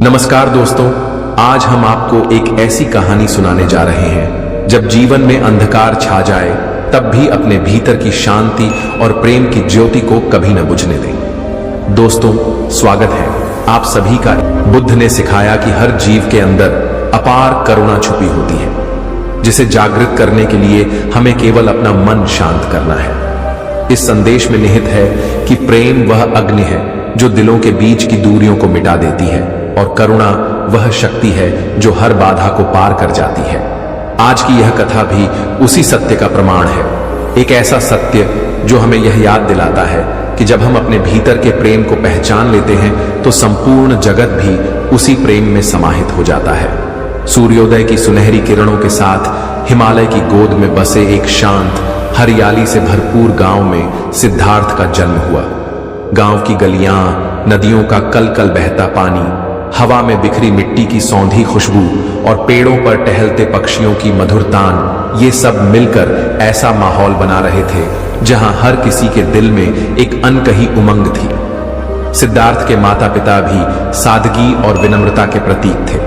नमस्कार दोस्तों, आज हम आपको एक ऐसी कहानी सुनाने जा रहे हैं जब जीवन में अंधकार छा जाए तब भी अपने भीतर की शांति और प्रेम की ज्योति को कभी न बुझने दें। दोस्तों, स्वागत है आप सभी का। बुद्ध ने सिखाया कि हर जीव के अंदर अपार करुणा छुपी होती है, जिसे जागृत करने के लिए हमें केवल अपना मन शांत करना है। इस संदेश में निहित है कि प्रेम वह अग्नि है जो दिलों के बीच की दूरियों को मिटा देती है और करुणा वह शक्ति है जो हर बाधा को पार कर जाती है। आज की यह कथा भी उसी सत्य का प्रमाण है, एक ऐसा सत्य जो हमें यह याद दिलाता है कि जब हम अपने भीतर के प्रेम को पहचान लेते हैं तो संपूर्ण जगत भी उसी प्रेम में समाहित हो जाता है। सूर्योदय की सुनहरी किरणों के साथ हिमालय की गोद में बसे एक शांत हरियाली से भरपूर गांव में सिद्धार्थ का जन्म हुआ। गांव की गलियां, नदियों का कल-कल बहता पानी, हवा में बिखरी मिट्टी की सौंधी खुशबू और पेड़ों पर टहलते पक्षियों की मधुर तान, ये सब मिलकर ऐसा माहौल बना रहे थे जहां हर किसी के दिल में एक अनकही उमंग थी। सिद्धार्थ के माता पिता भी सादगी और विनम्रता के प्रतीक थे।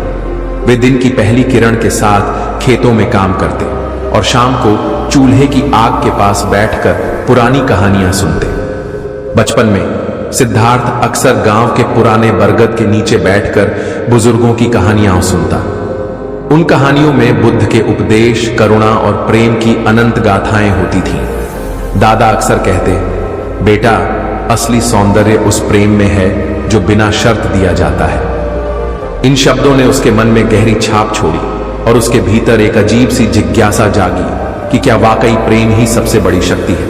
वे दिन की पहली किरण के साथ खेतों में काम करते और शाम को चूल्हे की आग के पास बैठकर पुरानी कहानियां सुनते। बचपन में सिद्धार्थ अक्सर गांव के पुराने बरगद के नीचे बैठकर बुजुर्गों की कहानियां सुनता। उन कहानियों में बुद्ध के उपदेश, करुणा और प्रेम की अनंत गाथाएं होती थीं। दादा अक्सर कहते, बेटा, असली सौंदर्य उस प्रेम में है जो बिना शर्त दिया जाता है। इन शब्दों ने उसके मन में गहरी छाप छोड़ी और उसके भीतर एक अजीब सी जिज्ञासा जागी कि क्या वाकई प्रेम ही सबसे बड़ी शक्ति है।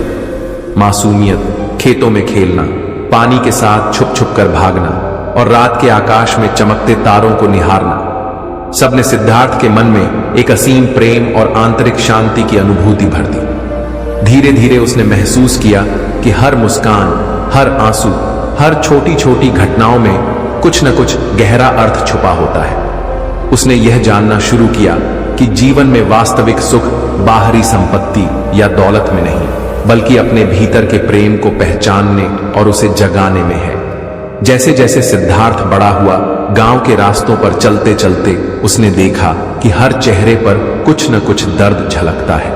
मासूमियत, खेतों में खेलना, पानी के साथ छुप छुप कर भागना और रात के आकाश में चमकते तारों को निहारना, सबने सिद्धार्थ के मन में एक असीम प्रेम और आंतरिक शांति की अनुभूति भर दी। धीरे धीरे उसने महसूस किया कि हर मुस्कान, हर आंसू, हर छोटी छोटी घटनाओं में कुछ न कुछ गहरा अर्थ छुपा होता है। उसने यह जानना शुरू किया कि जीवन में वास्तविक सुख बाहरी संपत्ति या दौलत में नहीं, बल्कि अपने भीतर के प्रेम को पहचानने और उसे जगाने में है। जैसे जैसे सिद्धार्थ बड़ा हुआ, गांव के रास्तों पर चलते चलते उसने देखा कि हर चेहरे पर कुछ न कुछ दर्द झलकता है।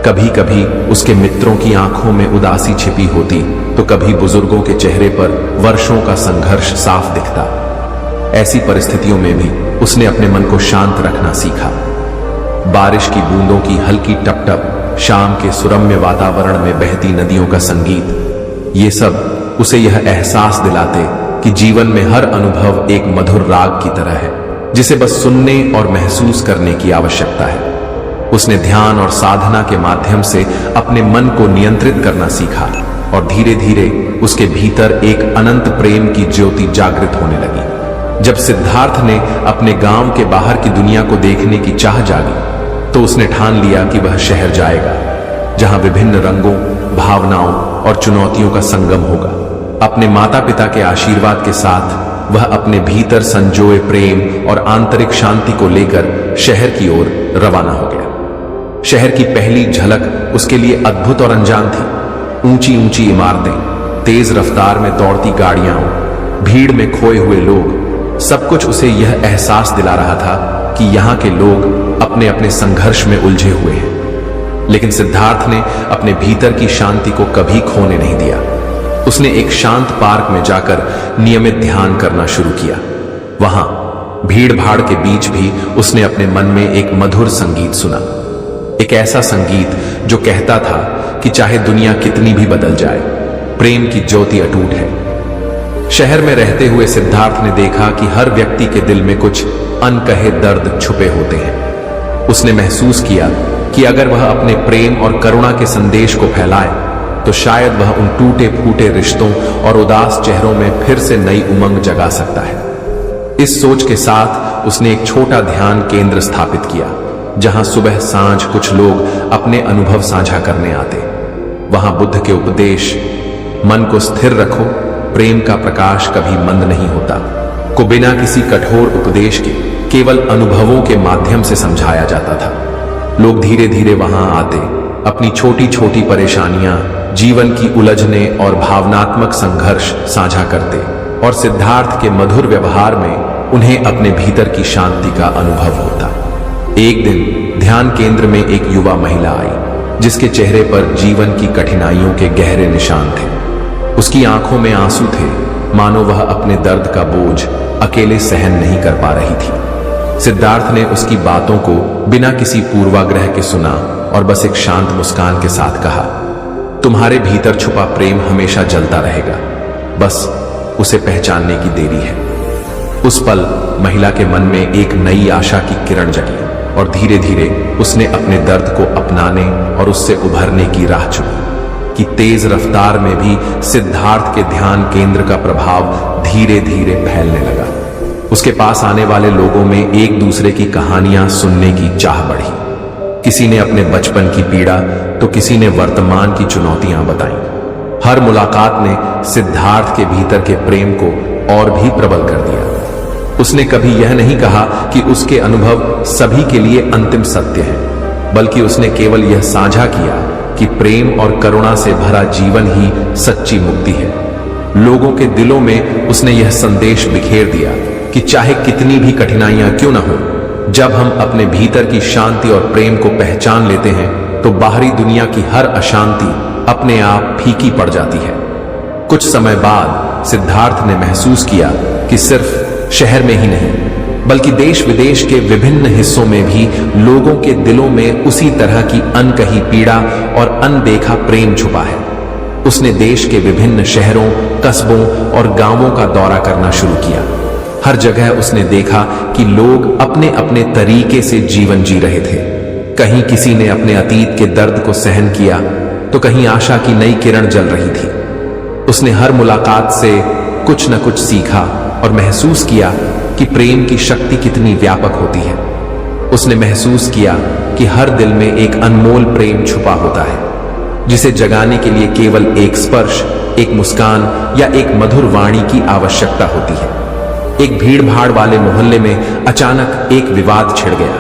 कभी कभी उसके मित्रों की आंखों में उदासी छिपी होती, तो कभी बुजुर्गों के चेहरे पर वर्षों का संघर्ष साफ दिखता। ऐसी परिस्थितियों में भी उसने अपने मन को शांत रखना सीखा। बारिश की बूंदों की हल्की टपटप, शाम के सुरम्य वातावरण में बहती नदियों का संगीत, ये सब उसे यह एहसास दिलाते कि जीवन में हर अनुभव एक मधुर राग की तरह है, जिसे बस सुनने और महसूस करने की आवश्यकता है। उसने ध्यान और साधना के माध्यम से अपने मन को नियंत्रित करना सीखा और धीरे धीरे उसके भीतर एक अनंत प्रेम की ज्योति जागृत होने लगी। जब सिद्धार्थ ने अपने गांव के बाहर की दुनिया को देखने की चाह जागी, तो उसने ठान लिया कि वह शहर जाएगा, जहां विभिन्न रंगों, भावनाओं और चुनौतियों का संगम होगा। अपने माता पिता के आशीर्वाद के साथ वह अपने भीतर संजोए प्रेम और आंतरिक शांति को लेकर शहर की ओर रवाना हो गया। शहर की पहली झलक उसके लिए अद्भुत और अनजान थी। ऊंची ऊंची इमारतें, तेज रफ्तार में दौड़ती गाड़ियां, भीड़ में खोए हुए लोग, सब कुछ उसे यह एहसास दिला रहा था कि यहाँ के लोग अपने अपने संघर्ष में उलझे हुए हैं। लेकिन सिद्धार्थ ने अपने भीतर की शांति को कभी खोने नहीं दिया। उसने एक शांत पार्क में जाकर नियमित ध्यान करना शुरू किया। वहां भीड़ भाड़ के बीच भी उसने अपने मन में एक मधुर संगीत सुना, एक ऐसा संगीत जो कहता था कि चाहे दुनिया कितनी भी बदल जाए, प्रेम की ज्योति अटूट है। शहर में रहते हुए सिद्धार्थ ने देखा कि हर व्यक्ति के दिल में कुछ अनकहे दर्द छुपे होते हैं। उसने महसूस किया कि अगर वह अपने प्रेम और करुणा के संदेश को फैलाए, तो शायद वह उन टूटे फूटे रिश्तों और उदास चेहरों में फिर से नई उमंग जगा सकता है। इस सोच के साथ उसने एक छोटा ध्यान केंद्र स्थापित किया, जहां सुबह सांझ कुछ लोग अपने अनुभव साझा करने आते। वहां बुद्ध के उपदेश, मन को स्थिर रखो, प्रेम का प्रकाश कभी मंद नहीं होता, को बिना किसी कठोर उपदेश के केवल अनुभवों के माध्यम से समझाया जाता था। लोग धीरे धीरे वहां आते, अपनी छोटी छोटी परेशानियां, जीवन की उलझने और भावनात्मक संघर्ष साझा करते और सिद्धार्थ के मधुर व्यवहार में उन्हें अपने भीतर की शांति का अनुभव होता। एक दिन ध्यान केंद्र में एक युवा महिला आई, जिसके चेहरे पर जीवन की कठिनाइयों के गहरे निशान थे। उसकी आंखों में आंसू थे, मानो वह अपने दर्द का बोझ अकेले सहन नहीं कर पा रही थी। सिद्धार्थ ने उसकी बातों को बिना किसी पूर्वाग्रह के सुना और बस एक शांत मुस्कान के साथ कहा, तुम्हारे भीतर छुपा प्रेम हमेशा जलता रहेगा, बस उसे पहचानने की देरी है। उस पल महिला के मन में एक नई आशा की किरण जगी और धीरे धीरे उसने अपने दर्द को अपनाने और उससे उभरने की राह चुनी कि तेज रफ्तार में भी सिद्धार्थ के ध्यान केंद्र का प्रभाव धीरे धीरे फैलने लगा। उसके पास आने वाले लोगों में एक दूसरे की कहानियां सुनने की चाह बढ़ी। किसी ने अपने बचपन की पीड़ा तो किसी ने वर्तमान की चुनौतियां बताई। हर मुलाकात ने सिद्धार्थ के भीतर के प्रेम को और भी प्रबल कर दिया। उसने कभी यह नहीं कहा कि उसके अनुभव सभी के लिए अंतिम सत्य है, बल्कि उसने केवल यह साझा किया कि प्रेम और करुणा से भरा जीवन ही सच्ची मुक्ति है। लोगों के दिलों में उसने यह संदेश बिखेर दिया कि चाहे कितनी भी कठिनाइयां क्यों न हो, जब हम अपने भीतर की शांति और प्रेम को पहचान लेते हैं तो बाहरी दुनिया की हर अशांति अपने आप फीकी पड़ जाती है। कुछ समय बाद सिद्धार्थ ने महसूस किया कि सिर्फ शहर में ही नहीं, बल्कि देश विदेश के विभिन्न हिस्सों में भी लोगों के दिलों में उसी तरह की अनकही पीड़ा और अनदेखा प्रेम छुपा है। उसने देश के विभिन्न शहरों, कस्बों और गांवों का दौरा करना शुरू किया। हर जगह उसने देखा कि लोग अपने अपने तरीके से जीवन जी रहे थे। कहीं किसी ने अपने अतीत के दर्द को सहन किया तो कहीं आशा की नई किरण जल रही थी। उसने हर मुलाकात से कुछ न कुछ सीखा और महसूस किया कि प्रेम की शक्ति कितनी व्यापक होती है। उसने महसूस किया कि हर दिल में एक अनमोल प्रेम छुपा होता है, जिसे जगाने के लिए केवल एक स्पर्श, एक मुस्कान या एक मधुर वाणी की आवश्यकता होती है। एक भीड़ भाड़ वाले मोहल्ले में अचानक एक विवाद छिड़ गया।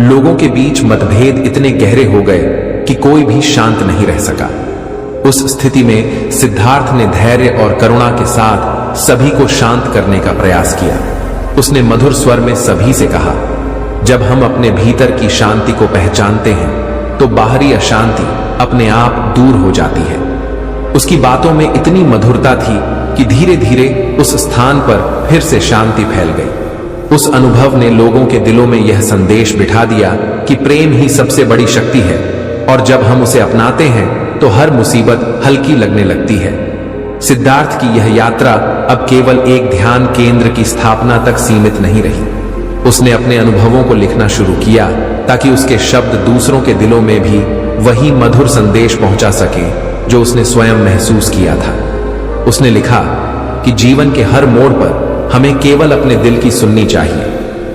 लोगों के बीच मतभेद इतने गहरे हो गए कि कोई भी शांत नहीं रह सका। उस स्थिति में सिद्धार्थ ने धैर्य और करुणा के साथ सभी को शांत करने का प्रयास किया। उसने मधुर स्वर में सभी से कहा, जब हम अपने भीतर की शांति को पहचानते हैं तो बाहरी अशांति अपने आप दूर हो जाती है। उसकी बातों में इतनी मधुरता थी कि धीरे धीरे उस स्थान पर फिर से शांति फैल गई। उस अनुभव ने लोगों के दिलों में यह संदेश बिठा दिया कि प्रेम ही सबसे बड़ी शक्ति है और जब हम उसे अपनाते हैं तो हर मुसीबत हल्की लगने लगती है। सिद्धार्थ की यह यात्रा अब केवल एक ध्यान केंद्र की स्थापना तक सीमित नहीं रही। उसने अपने अनुभवों को लिखना शुरू किया ताकि उसके शब्द दूसरों के दिलों में भी वही मधुर संदेश पहुंचा सके जो उसने स्वयं महसूस किया था। उसने लिखा कि जीवन के हर मोड़ पर हमें केवल अपने दिल की सुननी चाहिए,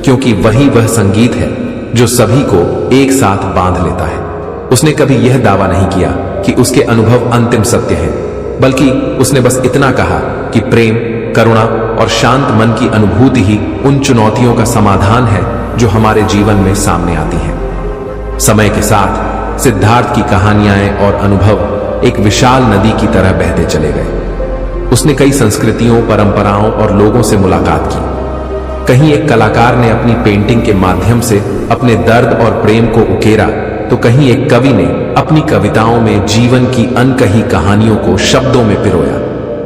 क्योंकि वही वह संगीत है जो सभी को एक साथ बांध लेता है। उसने कभी यह दावा नहीं किया कि उसके अनुभव अंतिम सत्य हैं, बल्कि उसने बस इतना कहा कि प्रेम, करुणा और शांत मन की अनुभूति ही उन चुनौतियों का समाधान है जो हमारे जीवन में सामने आती हैं। समय के साथ सिद्धार्थ की कहानियां और अनुभव एक विशाल नदी की तरह बहते चले गए। उसने कई संस्कृतियों, परंपराओं और लोगों से मुलाकात की। कहीं एक कलाकार ने अपनी पेंटिंग के माध्यम से अपने दर्द और प्रेम को उकेरा, तो कहीं एक कवि ने अपनी कविताओं में जीवन की अनकही कहानियों को शब्दों में पिरोया।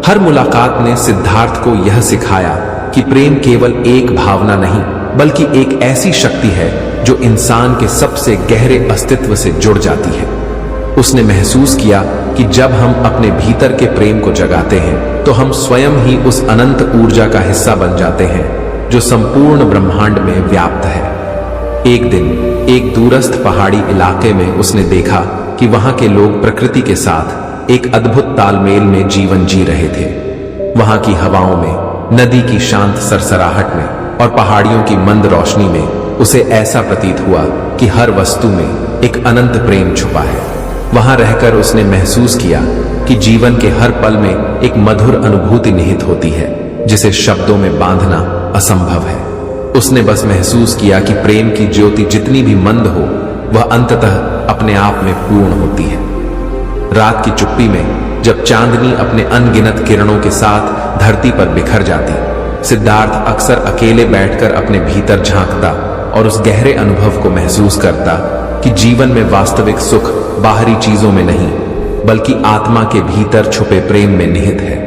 हर मुलाकात ने सिद्धार्थ को यह सिखाया कि प्रेम केवल एक भावना नहीं, बल्कि एक ऐसी शक्ति है जो इंसान के सबसे गहरे अस्तित्व से जुड़ जाती है। उसने महसूस किया कि जब हम अपने भीतर के प्रेम को जगाते हैं तो हम स्वयं ही उस अनंत ऊर्जा का हिस्सा बन जाते हैं जो संपूर्ण ब्रह्मांड में व्याप्त है। एक दिन एक दूरस्थ पहाड़ी इलाके में उसने देखा कि वहां के लोग प्रकृति के साथ एक अद्भुत तालमेल में जीवन जी रहे थे। वहां की हवाओं में, नदी की शांत सरसराहट में और पहाड़ियों की मंद रोशनी में उसे ऐसा प्रतीत हुआ कि हर वस्तु में एक अनंत प्रेम छुपा है। वहां रहकर उसने महसूस किया कि जीवन के हर पल में एक मधुर अनुभूति निहित होती है जिसे शब्दों में बांधना असंभव है। उसने बस महसूस किया कि प्रेम की ज्योति जितनी भी मंद हो, वह अंततः अपने आप में पूर्ण होती है। रात की चुप्पी में जब चांदनी अपने अनगिनत किरणों के साथ धरती पर बिखर जाती, सिद्धार्थ अक्सर अकेले बैठकर अपने भीतर झांकता और उस गहरे अनुभव को महसूस करता कि जीवन में वास्तविक सुख बाहरी चीजों में नहीं बल्कि आत्मा के भीतर छुपे प्रेम में निहित है।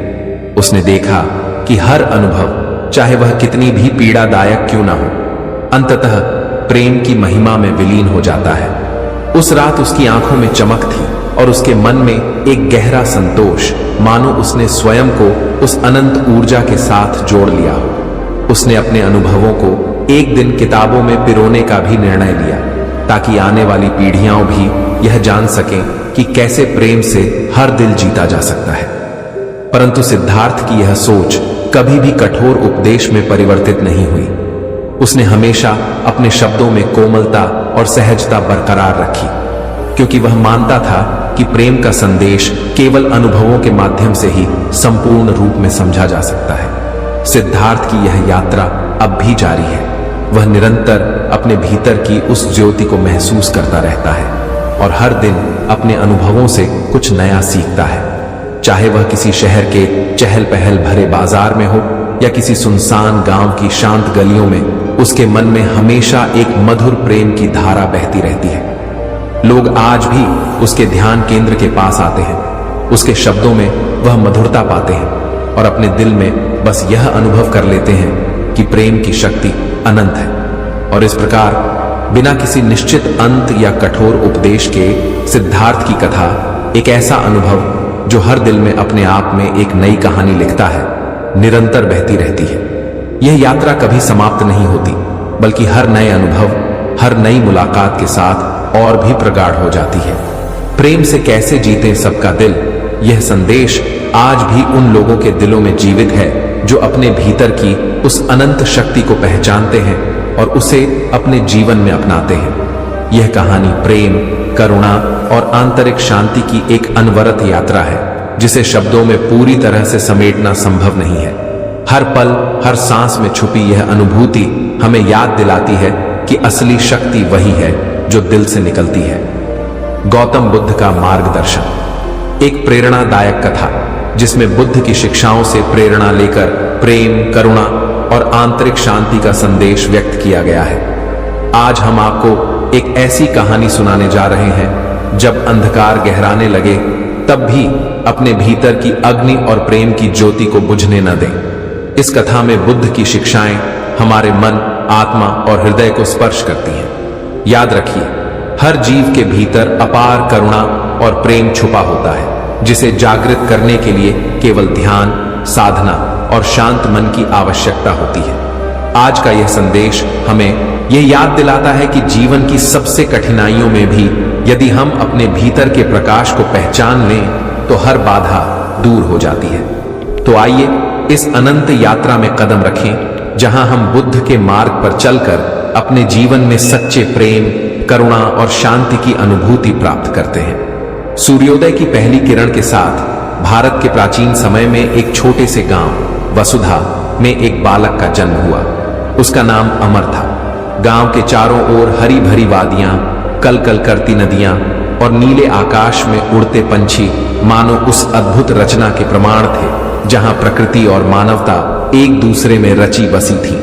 उसने देखा कि हर अनुभव, चाहे वह कितनी भी पीड़ादायक क्यों ना हो, अंततः प्रेम की महिमा में विलीन हो जाता है। उस रात उसकी आंखों में चमक थी और उसके मन में एक गहरा संतोष, मानो उसने स्वयं को उस अनंत ऊर्जा के साथ जोड़ लिया हो। उसने अपने अनुभवों को एक दिन किताबों में पिरोने का भी निर्णय लिया ताकि आने वाली पीढ़ियां भी यह जान सकें कि कैसे प्रेम से हर दिल जीता जा सकता है। परंतु सिद्धार्थ की यह सोच कभी भी कठोर उपदेश में परिवर्तित नहीं हुई। उसने हमेशा अपने शब्दों में कोमलता और सहजता बरकरार रखी, क्योंकि वह मानता था कि प्रेम का संदेश केवल अनुभवों के माध्यम से ही संपूर्ण रूप में समझा जा सकता है। सिद्धार्थ की यह यात्रा अब भी जारी है। वह निरंतर अपने भीतर की उस ज्योति को महसूस करता रहता है और हर दिन अपने अनुभवों से कुछ नया सीखता है। चाहे वह किसी शहर के चहल पहल भरे बाजार में हो या किसी सुनसान गांव की शांत गलियों में, उसके मन में हमेशा एक मधुर प्रेम की धारा बहती रहती है। लोग आज भी उसके ध्यान केंद्र के पास आते हैं। उसके शब्दों में वह मधुरता पाते हैं और अपने दिल में बस यह अनुभव कर लेते हैं कि प्रेम की शक्ति अनंत है। और इस प्रकार बिना किसी निश्चित अंत या कठोर उपदेश के सिद्धार्थ की कथा एक ऐसा अनुभव जो हर दिल में अपने आप में एक नई कहानी लिखता है, निरंतर बहती रहती है। यह यात्रा कभी समाप्त नहीं होती, बल्कि हर नए अनुभव, हर नई मुलाकात के साथ और भी प्रगाढ़ हो जाती है। प्रेम से कैसे जीते सबका दिल, यह संदेश आज भी उन लोगों के दिलों में जीवित है जो अपने भीतर की उस अनंत शक्ति को पहचानते हैं और उसे अपने जीवन में अपनाते हैं। यह कहानी प्रेम, करुणा और आंतरिक शांति की एक अनवरत यात्रा है जिसे शब्दों में पूरी तरह से समेटना संभव नहीं है। हर पल, हर सांस में छुपी यह अनुभूति हमें याद दिलाती है कि असली शक्ति वही है जो दिल से निकलती है। गौतम बुद्ध का मार्गदर्शन, एक प्रेरणादायक कथा जिसमें बुद्ध की शिक्षाओं से प्रेरणा लेकर प्रेम, करुणा और आंतरिक शांति का संदेश व्यक्त किया गया है। आज हम आपको एक ऐसी कहानी सुनाने जा रहे हैं जब अंधकार गहराने लगे तब भी अपने भीतर की अग्नि और प्रेम की ज्योति को बुझने न दें। इस कथा में बुद्ध की शिक्षाएं हमारे मन, आत्मा और हृदय को स्पर्श करती हैं। याद रखिए, हर जीव के भीतर अपार करुणा और प्रेम छुपा होता है, जिसे जागृत करने के लिए केवल ध्यान, साधना और शांत मन की आवश्यकता होती है। आज का यह संदेश हमें यह याद दिलाता है कि जीवन की सबसे कठिनाइयों में भी यदि हम अपने भीतर के प्रकाश को पहचान लें तो हर बाधा दूर हो जाती है। तो आइए इस अनंत यात्रा में कदम रखें जहां हम बुद्ध के मार्ग पर चलकर अपने जीवन में सच्चे प्रेम, करुणा और शांति की अनुभूति प्राप्त करते हैं। सूर्योदय की पहली किरण के साथ भारत के प्राचीन समय में एक छोटे से गांव वसुधा में एक बालक का जन्म हुआ। उसका नाम अमर था। गांव के चारों ओर हरी भरी वादियां, कल कल करती नदियां और नीले आकाश में उड़ते पंछी मानो उस अद्भुत रचना के प्रमाण थे जहां प्रकृति और मानवता एक दूसरे में रची बसी थी।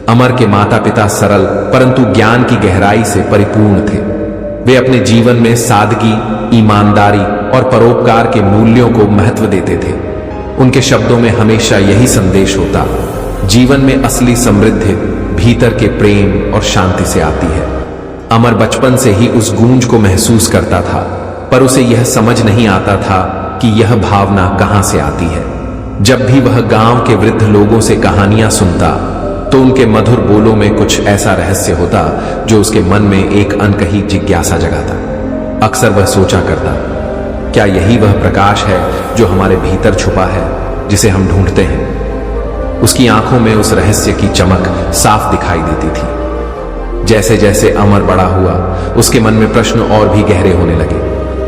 अमर के माता पिता सरल परंतु ज्ञान की गहराई से परिपूर्ण थे। वे अपने जीवन में सादगी, ईमानदारी और परोपकार के मूल्यों को महत्व देते थे। उनके शब्दों में हमेशा यही संदेश होता, जीवन में असली समृद्धि भीतर के प्रेम और शांति से आती है। अमर बचपन से ही उस गूंज को महसूस करता था, पर उसे यह समझ नहीं आता था कि यह भावना कहां से आती है। जब भी वह गांव के वृद्ध लोगों से कहानियां सुनता तो उनके मधुर बोलों में कुछ ऐसा रहस्य होता जो उसके मन में एक अनकही जिज्ञासा जगाता। अक्सर वह सोचा करता, क्या यही वह प्रकाश है जो हमारे भीतर छुपा है, जिसे हम ढूंढते हैं? उसकी आंखों में उस रहस्य की चमक साफ दिखाई देती थी। जैसे जैसे अमर बड़ा हुआ, उसके मन में प्रश्न और भी गहरे होने लगे।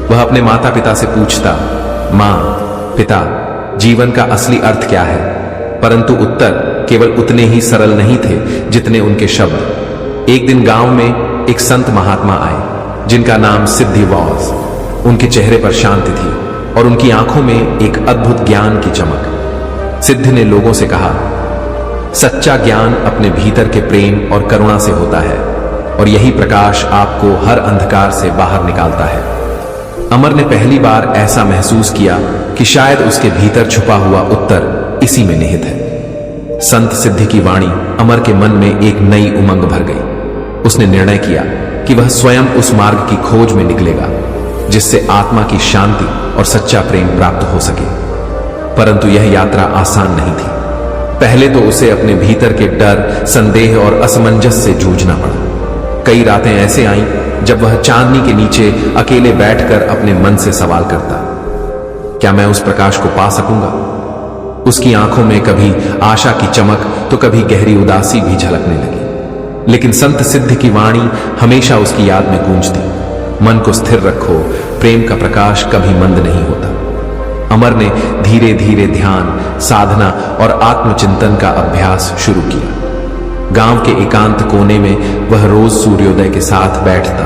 वह अपने माता पिता से पूछता, माँ, पिता, जीवन का असली अर्थ क्या है? परंतु उत्तर केवल उतने ही सरल नहीं थे जितने उनके शब्द। एक दिन गांव में एक संत महात्मा आए जिनका नाम सिद्धिवास। उनके चेहरे पर शांति थी और उनकी आंखों में एक अद्भुत ज्ञान की चमक। सिद्ध ने लोगों से कहा, सच्चा ज्ञान अपने भीतर के प्रेम और करुणा से होता है और यही प्रकाश आपको हर अंधकार से बाहर निकालता है। अमर ने पहली बार ऐसा महसूस किया कि शायद उसके भीतर छुपा हुआ उत्तर इसी में निहित है। संत सिद्धि की वाणी अमर के मन में एक नई उमंग भर गई। उसने निर्णय किया कि वह स्वयं उस मार्ग की खोज में निकलेगा जिससे आत्मा की शांति और सच्चा प्रेम प्राप्त हो सके। परंतु यह यात्रा आसान नहीं थी। पहले तो उसे अपने भीतर के डर, संदेह और असमंजस से जूझना पड़ा। कई रातें ऐसे आईं जब वह चांदनी के नीचे अकेले बैठकर अपने मन से सवाल करता, क्या मैं उस प्रकाश को पा सकूंगा? उसकी आंखों में कभी आशा की चमक तो कभी गहरी उदासी भी झलकने लगी। लेकिन संत सिद्ध की वाणी हमेशा उसकी याद में गूंजती, मन को स्थिर रखो, प्रेम का प्रकाश कभी मंद नहीं होता। अमर ने धीरे धीरे ध्यान, साधना और आत्मचिंतन का अभ्यास शुरू किया। गांव के एकांत कोने में वह रोज सूर्योदय के साथ बैठता,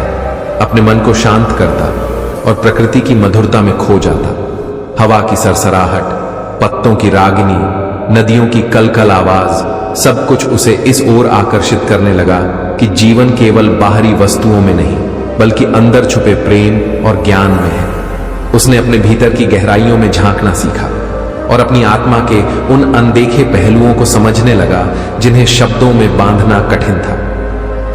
अपने मन को शांत करता और प्रकृति की मधुरता में खो जाता। हवा की सरसराहट, पत्तों की रागिनी, नदियों की कलकल आवाज, सब कुछ उसे इस ओर आकर्षित करने लगा कि जीवन केवल बाहरी वस्तुओं में नहीं बल्कि अंदर छुपे प्रेम और ज्ञान में है। उसने अपने भीतर की गहराइयों में झांकना सीखा और अपनी आत्मा के उन अनदेखे पहलुओं को समझने लगा जिन्हें शब्दों में बांधना कठिन था।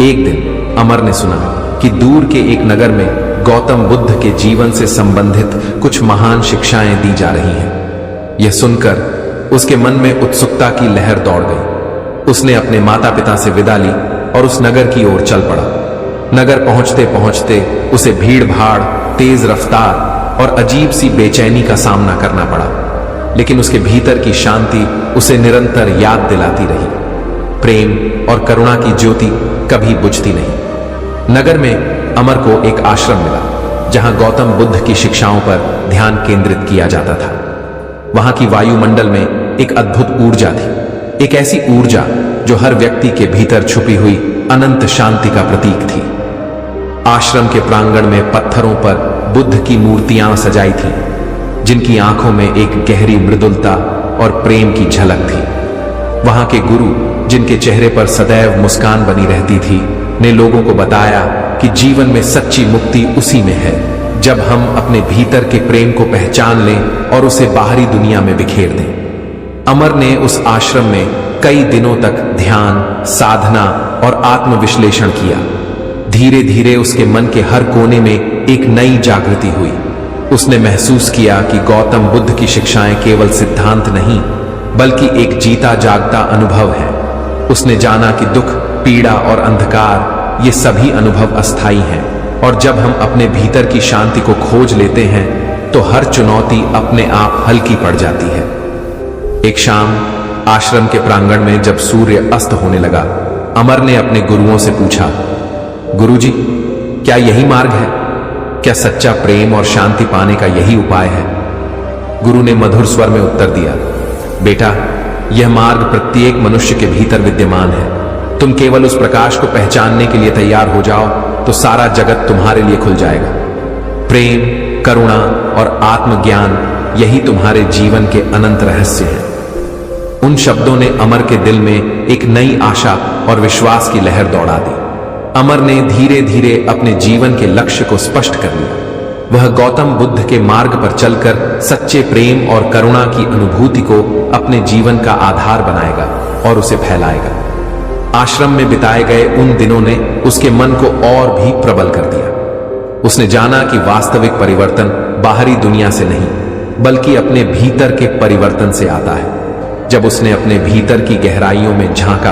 एक दिन अमर ने सुना कि दूर के एक नगर में गौतम बुद्ध के जीवन से संबंधित कुछ महान शिक्षाएं दी जा रही हैं। यह सुनकर उसके मन में उत्सुकता की लहर दौड़ गई। उसने अपने माता पिता से विदा ली और उस नगर की ओर चल पड़ा। नगर पहुंचते पहुंचते उसे भीड़ भाड़, तेज रफ्तार और अजीब सी बेचैनी का सामना करना पड़ा, लेकिन उसके भीतर की शांति उसे निरंतर याद दिलाती रही। प्रेम और करुणा की ज्योति कभी बुझती नहीं। नगर में अमर को एक आश्रम मिला जहां गौतम बुद्ध की शिक्षाओं पर ध्यान केंद्रित किया जाता था। वहां की वायुमंडल में एक अद्भुत ऊर्जा थी, एक ऐसी ऊर्जा जो हर व्यक्ति के भीतर छुपी हुई अनंत शांति का प्रतीक थी। आश्रम के प्रांगण में पत्थरों पर बुद्ध की मूर्तियां सजाई थीं, जिनकी आंखों में एक गहरी मृदुलता और प्रेम की झलक थी। वहां के गुरु, जिनके चेहरे पर सदैव मुस्कान बनी रहती थी, ने लोगों को बताया कि जीवन में सच्ची मुक्ति उसी में है जब हम अपने भीतर के प्रेम को पहचान लें और उसे बाहरी दुनिया में बिखेर दें। अमर ने उस आश्रम में कई दिनों तक ध्यान, साधना और आत्मविश्लेषण किया। धीरे धीरे उसके मन के हर कोने में एक नई जागृति हुई। उसने महसूस किया कि गौतम बुद्ध की शिक्षाएं केवल सिद्धांत नहीं बल्कि एक जीता जागता अनुभव है। उसने जाना कि दुख, पीड़ा और अंधकार ये सभी अनुभव अस्थायी हैं और जब हम अपने भीतर की शांति को खोज लेते हैं तो हर चुनौती अपने आप हल्की पड़ जाती है। एक शाम आश्रम के प्रांगण में जब सूर्य अस्त होने लगा, अमर ने अपने गुरुओं से पूछा, गुरुजी, क्या यही मार्ग है? क्या सच्चा प्रेम और शांति पाने का यही उपाय है? गुरु ने मधुर स्वर में उत्तर दिया, बेटा, यह मार्ग प्रत्येक मनुष्य के भीतर विद्यमान है। तुम केवल उस प्रकाश को पहचानने के लिए तैयार हो जाओ तो सारा जगत तुम्हारे लिए खुल जाएगा। प्रेम, करुणा और आत्मज्ञान यही तुम्हारे जीवन के अनंत रहस्य हैं। उन शब्दों ने अमर के दिल में एक नई आशा और विश्वास की लहर दौड़ा दी। अमर ने धीरे धीरे अपने जीवन के लक्ष्य को स्पष्ट कर लिया। वह गौतम बुद्ध के मार्ग पर चलकर सच्चे प्रेम और करुणा की अनुभूति को अपने जीवन का आधार बनाएगा और उसे फैलाएगा। आश्रम में बिताए गए उन दिनों ने उसके मन को और भी प्रबल कर दिया। उसने जाना कि वास्तविक परिवर्तन बाहरी दुनिया से नहीं बल्कि अपने भीतर के परिवर्तन से आता है। जब उसने अपने भीतर की गहराइयों में झांका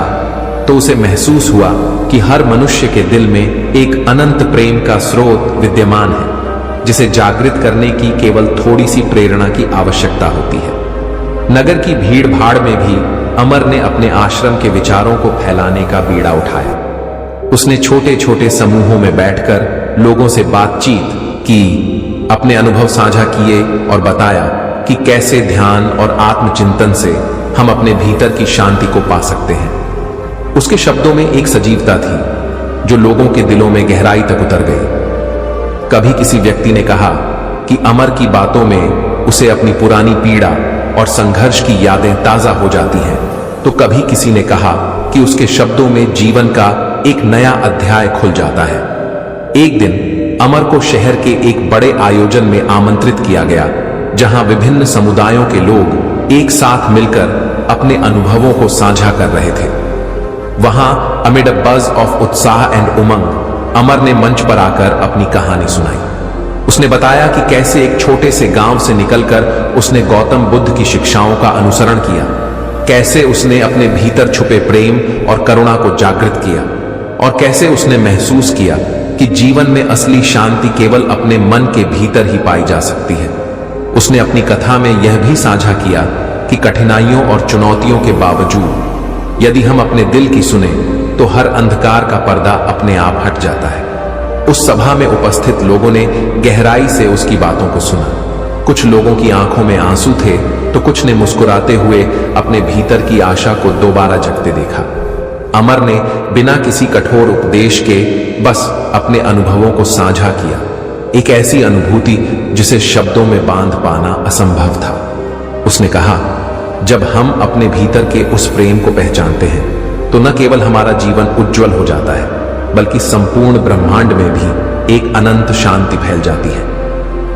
तो उसे महसूस हुआ कि हर मनुष्य के दिल में एक अनंत प्रेम का स्रोत विद्यमान है, जिसे जागृत करने की केवल थोड़ी सी प्रेरणा की आवश्यकता होती है। नगर की भीड़ भाड़ में भी अमर ने अपने आश्रम के विचारों को फैलाने का बीड़ा उठाया। उसने छोटे छोटे समूहों में बैठकर लोगों से बातचीत की, अपने अनुभव साझा किए और बताया कि कैसे ध्यान और आत्मचिंतन से हम अपने भीतर की शांति को पा सकते हैं। उसके शब्दों में एक सजीवता थी जो लोगों के दिलों में गहराई तक उतर गई। कभी किसी व्यक्ति ने कहा कि अमर की बातों में उसे अपनी पुरानी पीड़ा और संघर्ष की यादें ताजा हो जाती हैं, तो कभी किसी ने कहा कि उसके शब्दों में जीवन का एक नया अध्याय खुल जाता है। एक दिन अमर को शहर के एक बड़े आयोजन में आमंत्रित किया गया, जहां विभिन्न समुदायों के लोग एक साथ मिलकर अपने अनुभवों को साझा कर रहे थे। वहां अमिड अ बज़ ऑफ उत्साह एंड उमंग अमर ने मंच पर आकर अपनी कहानी सुनाई। उसने बताया कि कैसे एक छोटे से गांव से निकलकर उसने गौतम बुद्ध की शिक्षाओं का अनुसरण किया, कैसे उसने अपने भीतर छुपे प्रेम और करुणा को जागृत किया, और कैसे उसने महसूस किया कि जीवन में असली शांति केवल अपने मन के भीतर ही पाई जा सकती है। उसने अपनी कथा में यह भी साझा किया कि कठिनाइयों और चुनौतियों के बावजूद यदि हम अपने दिल की सुने तो हर अंधकार का पर्दा अपने आप हट जाता है। उस सभा में उपस्थित लोगों ने गहराई से उसकी बातों को सुना। कुछ लोगों की आंखों में आंसू थे तो कुछ ने मुस्कुराते हुए अपने भीतर की आशा को दोबारा जगते देखा। अमर ने बिना किसी कठोर उपदेश के बस अपने अनुभवों को साझा किया, एक ऐसी अनुभूति जिसे शब्दों में बांध पाना असंभव था। उसने कहा, जब हम अपने भीतर के उस प्रेम को पहचानते हैं तो न केवल हमारा जीवन उज्जवल हो जाता है, बल्कि संपूर्ण ब्रह्मांड में भी एक अनंत शांति फैल जाती है।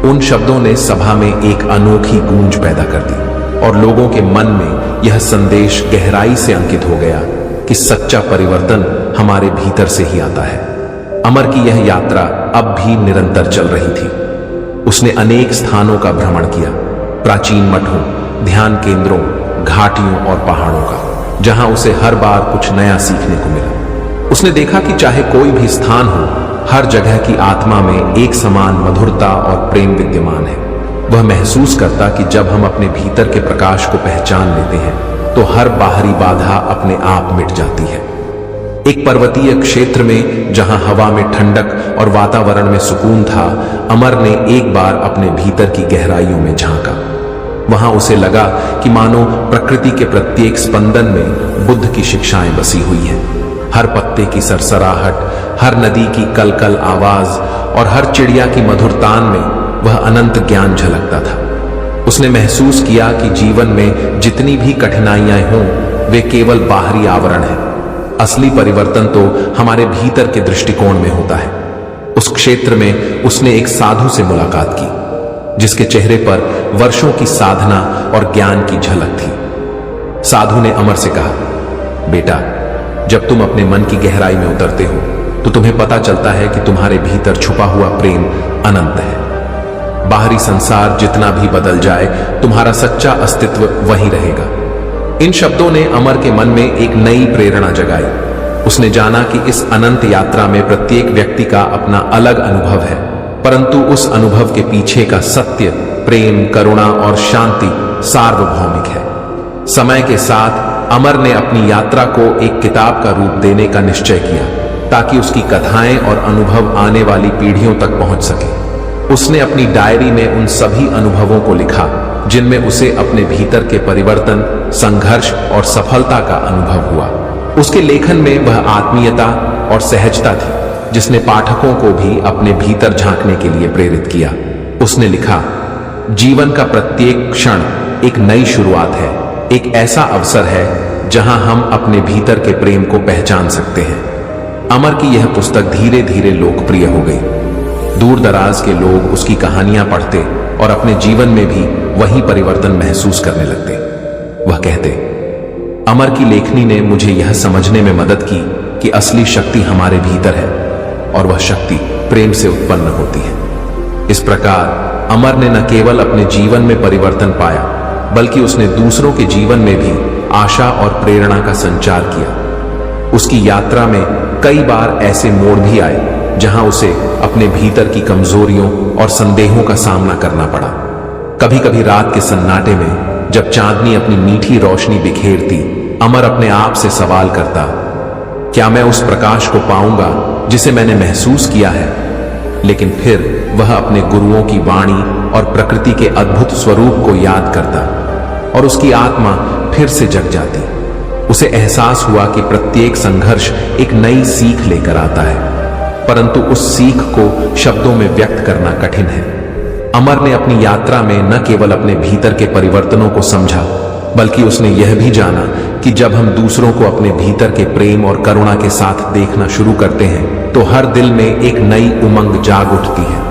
उन शब्दों ने सभा में एक अनोखी गूंज पैदा कर दी और लोगों के मन में यह संदेश गहराई से अंकित हो गया कि सच्चा परिवर्तन हमारे भीतर से ही आता है। अमर की यह यात्रा अब भी निरंतर चल रही थी। उसने अनेक स्थानों का भ्रमण किया, प्राचीन मठों, ध्यान केंद्रों, घाटियों और पहाड़ों का, जहां उसे हर बार कुछ नया सीखने को मिला। उसने देखा कि चाहे कोई भी स्थान हो, हर जगह की आत्मा में एक समान मधुरता और प्रेम विद्यमान है। वह महसूस करता कि जब हम अपने भीतर के प्रकाश को पहचान लेते हैं तो हर बाहरी बाधा अपने आप मिट जाती है। एक पर्वतीय क्षेत्र में जहां हवा में ठंडक और वातावरण में सुकून था, अमर ने एक बार अपने भीतर की गहराइयों में झांका। वहां उसे लगा कि मानो प्रकृति के प्रत्येक स्पंदन में बुद्ध की शिक्षाएं बसी हुई हैं। हर पत्ते की सरसराहट, हर नदी की कलकल आवाज और हर चिड़िया की मधुर तान में वह अनंत ज्ञान झलकता था। उसने महसूस किया कि जीवन में जितनी भी कठिनाइयां हों, वे केवल बाहरी आवरण हैं। असली परिवर्तन तो हमारे भीतर के दृष्टिकोण में होता है। उस क्षेत्र में उसने एक साधु से मुलाकात की, जिसके चेहरे पर वर्षों की साधना और ज्ञान की झलक थी। साधु ने अमर से कहा, बेटा, जब तुम अपने मन की गहराई में उतरते हो तो तुम्हें पता चलता है कि तुम्हारे भीतर छुपा हुआ प्रेम अनंत है। बाहरी संसार जितना भी बदल जाए, तुम्हारा सच्चा अस्तित्व वही रहेगा। इन शब्दों ने अमर के मन में एक नई प्रेरणा जगाई। उसने जाना कि इस अनंत यात्रा में प्रत्येक व्यक्ति का अपना अलग अनुभव है, परंतु उस अनुभव के पीछे का सत्य, प्रेम, करुणा और शांति सार्वभौमिक है। समय के साथ अमर ने अपनी यात्रा को एक किताब का रूप देने का निश्चय किया, ताकि उसकी कथाएं और अनुभव आने वाली पीढ़ियों तक पहुंच सके। उसने अपनी डायरी में उन सभी अनुभवों को लिखा जिनमें उसे अपने भीतर के परिवर्तन, संघर्ष और सफलता का अनुभव हुआ। उसके लेखन में वह आत्मीयता और सहजता थी जिसने पाठकों को भी अपने भीतर झांकने के लिए प्रेरित किया। उसने लिखा, जीवन का प्रत्येक क्षण एक नई शुरुआत है, एक ऐसा अवसर है जहां हम अपने भीतर के प्रेम को पहचान सकते हैं। अमर की यह पुस्तक धीरे धीरे लोकप्रिय हो गई। दूर दराज के लोग उसकी कहानियां पढ़ते और अपने जीवन में भी वही परिवर्तन महसूस करने लगते। वह कहते, अमर की लेखनी ने मुझे यह समझने में मदद की कि असली शक्ति हमारे भीतर है और वह शक्ति प्रेम से उत्पन्न होती है। इस प्रकार अमर ने न केवल अपने जीवन में परिवर्तन पाया, बल्कि उसने दूसरों के जीवन में भी आशा और प्रेरणा का संचार किया। उसकी यात्रा में कई बार ऐसे मोड़ भी आए जहां उसे अपने भीतर की कमजोरियों और संदेहों का सामना करना पड़ा। कभी कभी रात के सन्नाटे में जब चांदनी अपनी मीठी रोशनी बिखेरती, अमर अपने आप से सवाल करता, क्या मैं उस प्रकाश को पाऊंगा जिसे मैंने महसूस किया है? लेकिन फिर वह अपने गुरुओं की वाणी और प्रकृति के अद्भुत स्वरूप को याद करता और उसकी आत्मा फिर से जग जाती। उसे एहसास हुआ कि प्रत्येक संघर्ष एक नई सीख लेकर आता है, परंतु उस सीख को शब्दों में व्यक्त करना कठिन है। अमर ने अपनी यात्रा में न केवल अपने भीतर के परिवर्तनों को समझा, बल्कि उसने यह भी जाना कि जब हम दूसरों को अपने भीतर के प्रेम और करुणा के साथ देखना शुरू करते हैं तो हर दिल में एक नई उमंग जाग उठती है।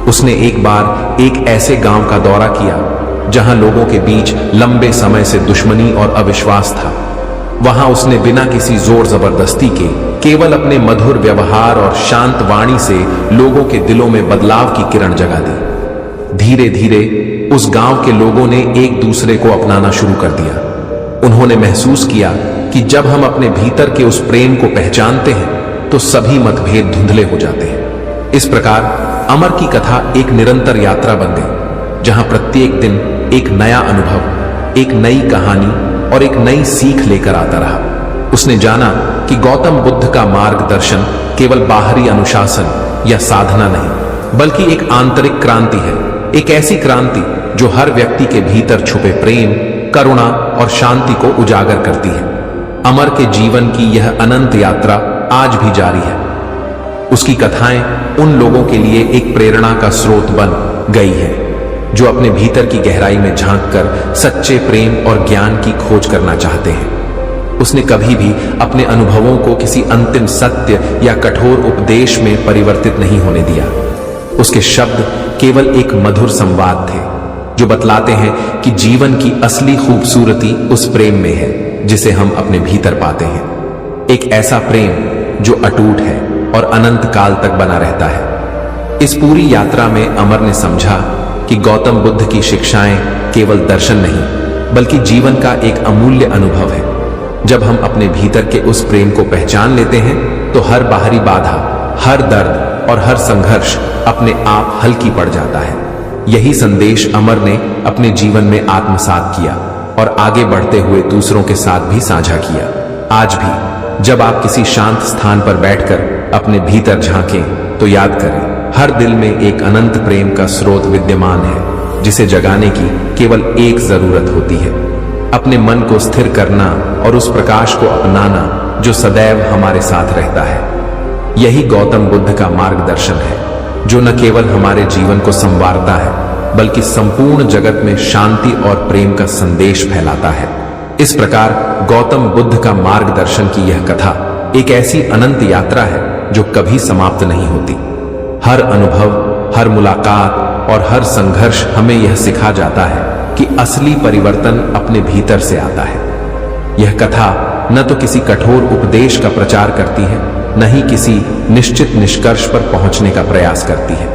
उसने एक बार एक ऐसे गांव का दौरा किया जहां लोगों के बीच लंबे समय से दुश्मनी और अविश्वास था। वहां उसने बिना किसी जोर जबरदस्ती के केवल अपने मधुर व्यवहार और शांत वाणी से लोगों के दिलों में बदलाव की किरण जगा दी। धीरे धीरे उस गांव के लोगों ने एक दूसरे को अपनाना शुरू कर दिया। उन्होंने महसूस किया कि जब हम अपने भीतर के उस प्रेम को पहचानते हैं तो सभी मतभेद धुंधले हो जाते हैं। इस प्रकार अमर की कथा एक निरंतर यात्रा बन गई, जहां प्रत्येक दिन एक नया अनुभव, एक नई कहानी और एक नई सीख लेकर आता रहा। उसने जाना कि गौतम बुद्ध का मार्गदर्शन केवल बाहरी अनुशासन या साधना नहीं, बल्कि एक आंतरिक क्रांति है, एक ऐसी क्रांति जो हर व्यक्ति के भीतर छुपे प्रेम, करुणा और शांति को उजागर करती है। अमर के जीवन की यह अनंत यात्रा आज भी जारी है। उसकी कथाएं उन लोगों के लिए एक प्रेरणा का स्रोत बन गई है जो अपने भीतर की गहराई में झांककर सच्चे प्रेम और ज्ञान की खोज करना चाहते हैं। उसने कभी भी अपने अनुभवों को किसी अंतिम सत्य या कठोर उपदेश में परिवर्तित नहीं होने दिया। उसके शब्द केवल एक मधुर संवाद थे जो बतलाते हैं कि जीवन की असली खूबसूरती उस प्रेम में है जिसे हम अपने भीतर पाते हैं। एक ऐसा प्रेम जो अटूट है और अनंत काल तक बना रहता है। इस पूरी यात्रा में अमर ने समझा कि गौतम बुद्ध की शिक्षाएं केवल दर्शन नहीं बल्कि जीवन का एक अमूल्य अनुभव है। जब हम अपने भीतर के उस प्रेम को पहचान लेते हैं तो हर बाहरी बाधा, हर दर्द और हर संघर्ष अपने आप हल्की पड़ जाता है। यही संदेश अमर ने अपने जीवन में आत्मसात किया और आगे बढ़ते हुए दूसरों के साथ भी साझा किया। आज भी जब आप किसी शांत स्थान पर बैठकर अपने भीतर झांकें तो याद करें, हर दिल में एक अनंत प्रेम का स्रोत विद्यमान है जिसे जगाने की केवल एक जरूरत होती है, अपने मन को स्थिर करना और उस प्रकाश को अपनाना जो सदैव हमारे साथ रहता है। यही गौतम बुद्ध का मार्गदर्शन है जो न केवल हमारे जीवन को संवारता है बल्कि संपूर्ण जगत में शांति और प्रेम का संदेश फैलाता है। इस प्रकार गौतम बुद्ध का मार्गदर्शन की यह कथा एक ऐसी अनंत यात्रा है जो कभी समाप्त नहीं होती। हर अनुभव, हर मुलाकात और हर संघर्ष हमें यह सिखा जाता है कि असली परिवर्तन अपने भीतर से आता है। यह कथा न तो किसी कठोर उपदेश का प्रचार करती है, न ही किसी निश्चित निष्कर्ष पर पहुंचने का प्रयास करती है,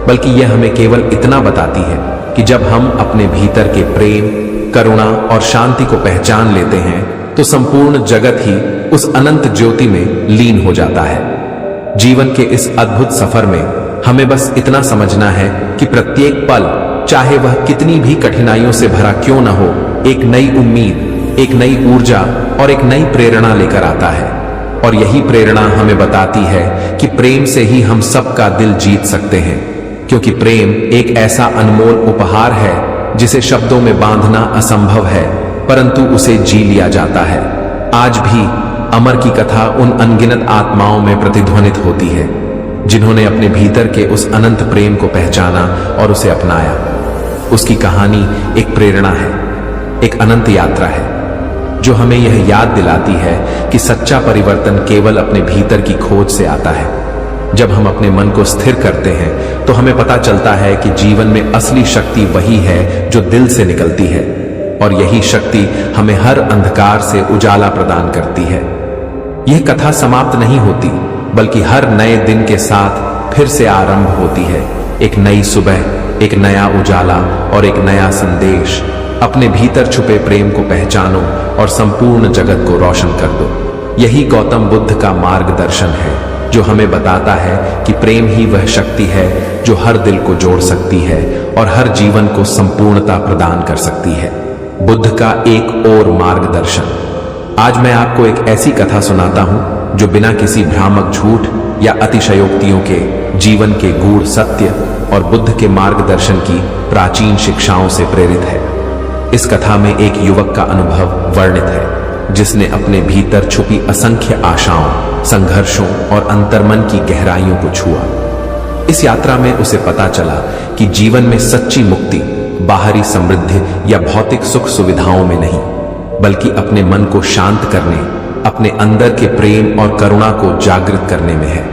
बल्कि यह हमें केवल इतना बताती है कि जब हम अपने भीतर के प्रेम, करुणा और शांति को पहचान लेते हैं तो संपूर्ण जगत ही उस अनंत ज्योति में लीन हो जाता है। जीवन के इस अद्भुत सफर में हमें बस इतना समझना है कि प्रत्येक पल, चाहे वह कितनी भी कठिनाइयों से भरा क्यों न हो, एक नई उम्मीद, एक नई ऊर्जा और एक नई प्रेरणा लेकर आता है। और यही प्रेरणा हमें बताती है कि प्रेम से ही हम सबका दिल जीत सकते हैं, क्योंकि प्रेम एक ऐसा अनमोल उपहार है जिसे शब्दों में बांधना असंभव है, परंतु उसे जी लिया जाता है। आज भी अमर की कथा उन अनगिनत आत्माओं में प्रतिध्वनित होती है जिन्होंने अपने भीतर के उस अनंत प्रेम को पहचाना और उसे अपनाया। उसकी कहानी एक प्रेरणा है, एक अनंत यात्रा है जो हमें यह याद दिलाती है कि सच्चा परिवर्तन केवल अपने भीतर की खोज से आता है। जब हम अपने मन को स्थिर करते हैं तो हमें पता चलता है कि जीवन में असली शक्ति वही है जो दिल से निकलती है, और यही शक्ति हमें हर अंधकार से उजाला प्रदान करती है। यह कथा समाप्त नहीं होती, बल्कि हर नए दिन के साथ फिर से आरंभ होती है। एक नई सुबह, एक नया उजाला और एक नया संदेश। अपने भीतर छुपे प्रेम को पहचानो और संपूर्ण जगत को रोशन कर दो। यही गौतम बुद्ध का मार्गदर्शन है जो हमें बताता है कि प्रेम ही वह शक्ति है जो हर दिल को जोड़ सकती है और हर जीवन को संपूर्णता प्रदान कर सकती है। बुद्ध का एक और मार्गदर्शन। आज मैं आपको एक ऐसी कथा सुनाता हूं जो बिना किसी भ्रामक झूठ या अतिशयोक्तियों के जीवन के गूढ़ सत्य और बुद्ध के मार्गदर्शन की प्राचीन शिक्षाओं से प्रेरित है। इस कथा में एक युवक का अनुभव वर्णित है जिसने अपने भीतर छुपी असंख्य आशाओं, संघर्षों और अंतर्मन की गहराइयों को छुआ। इस यात्रा में उसे पता चला कि जीवन में सच्ची मुक्ति बाहरी समृद्धि या भौतिक सुख सुविधाओं में नहीं, बल्कि अपने मन को शांत करने, अपने अंदर के प्रेम और करुणा को जागृत करने में है।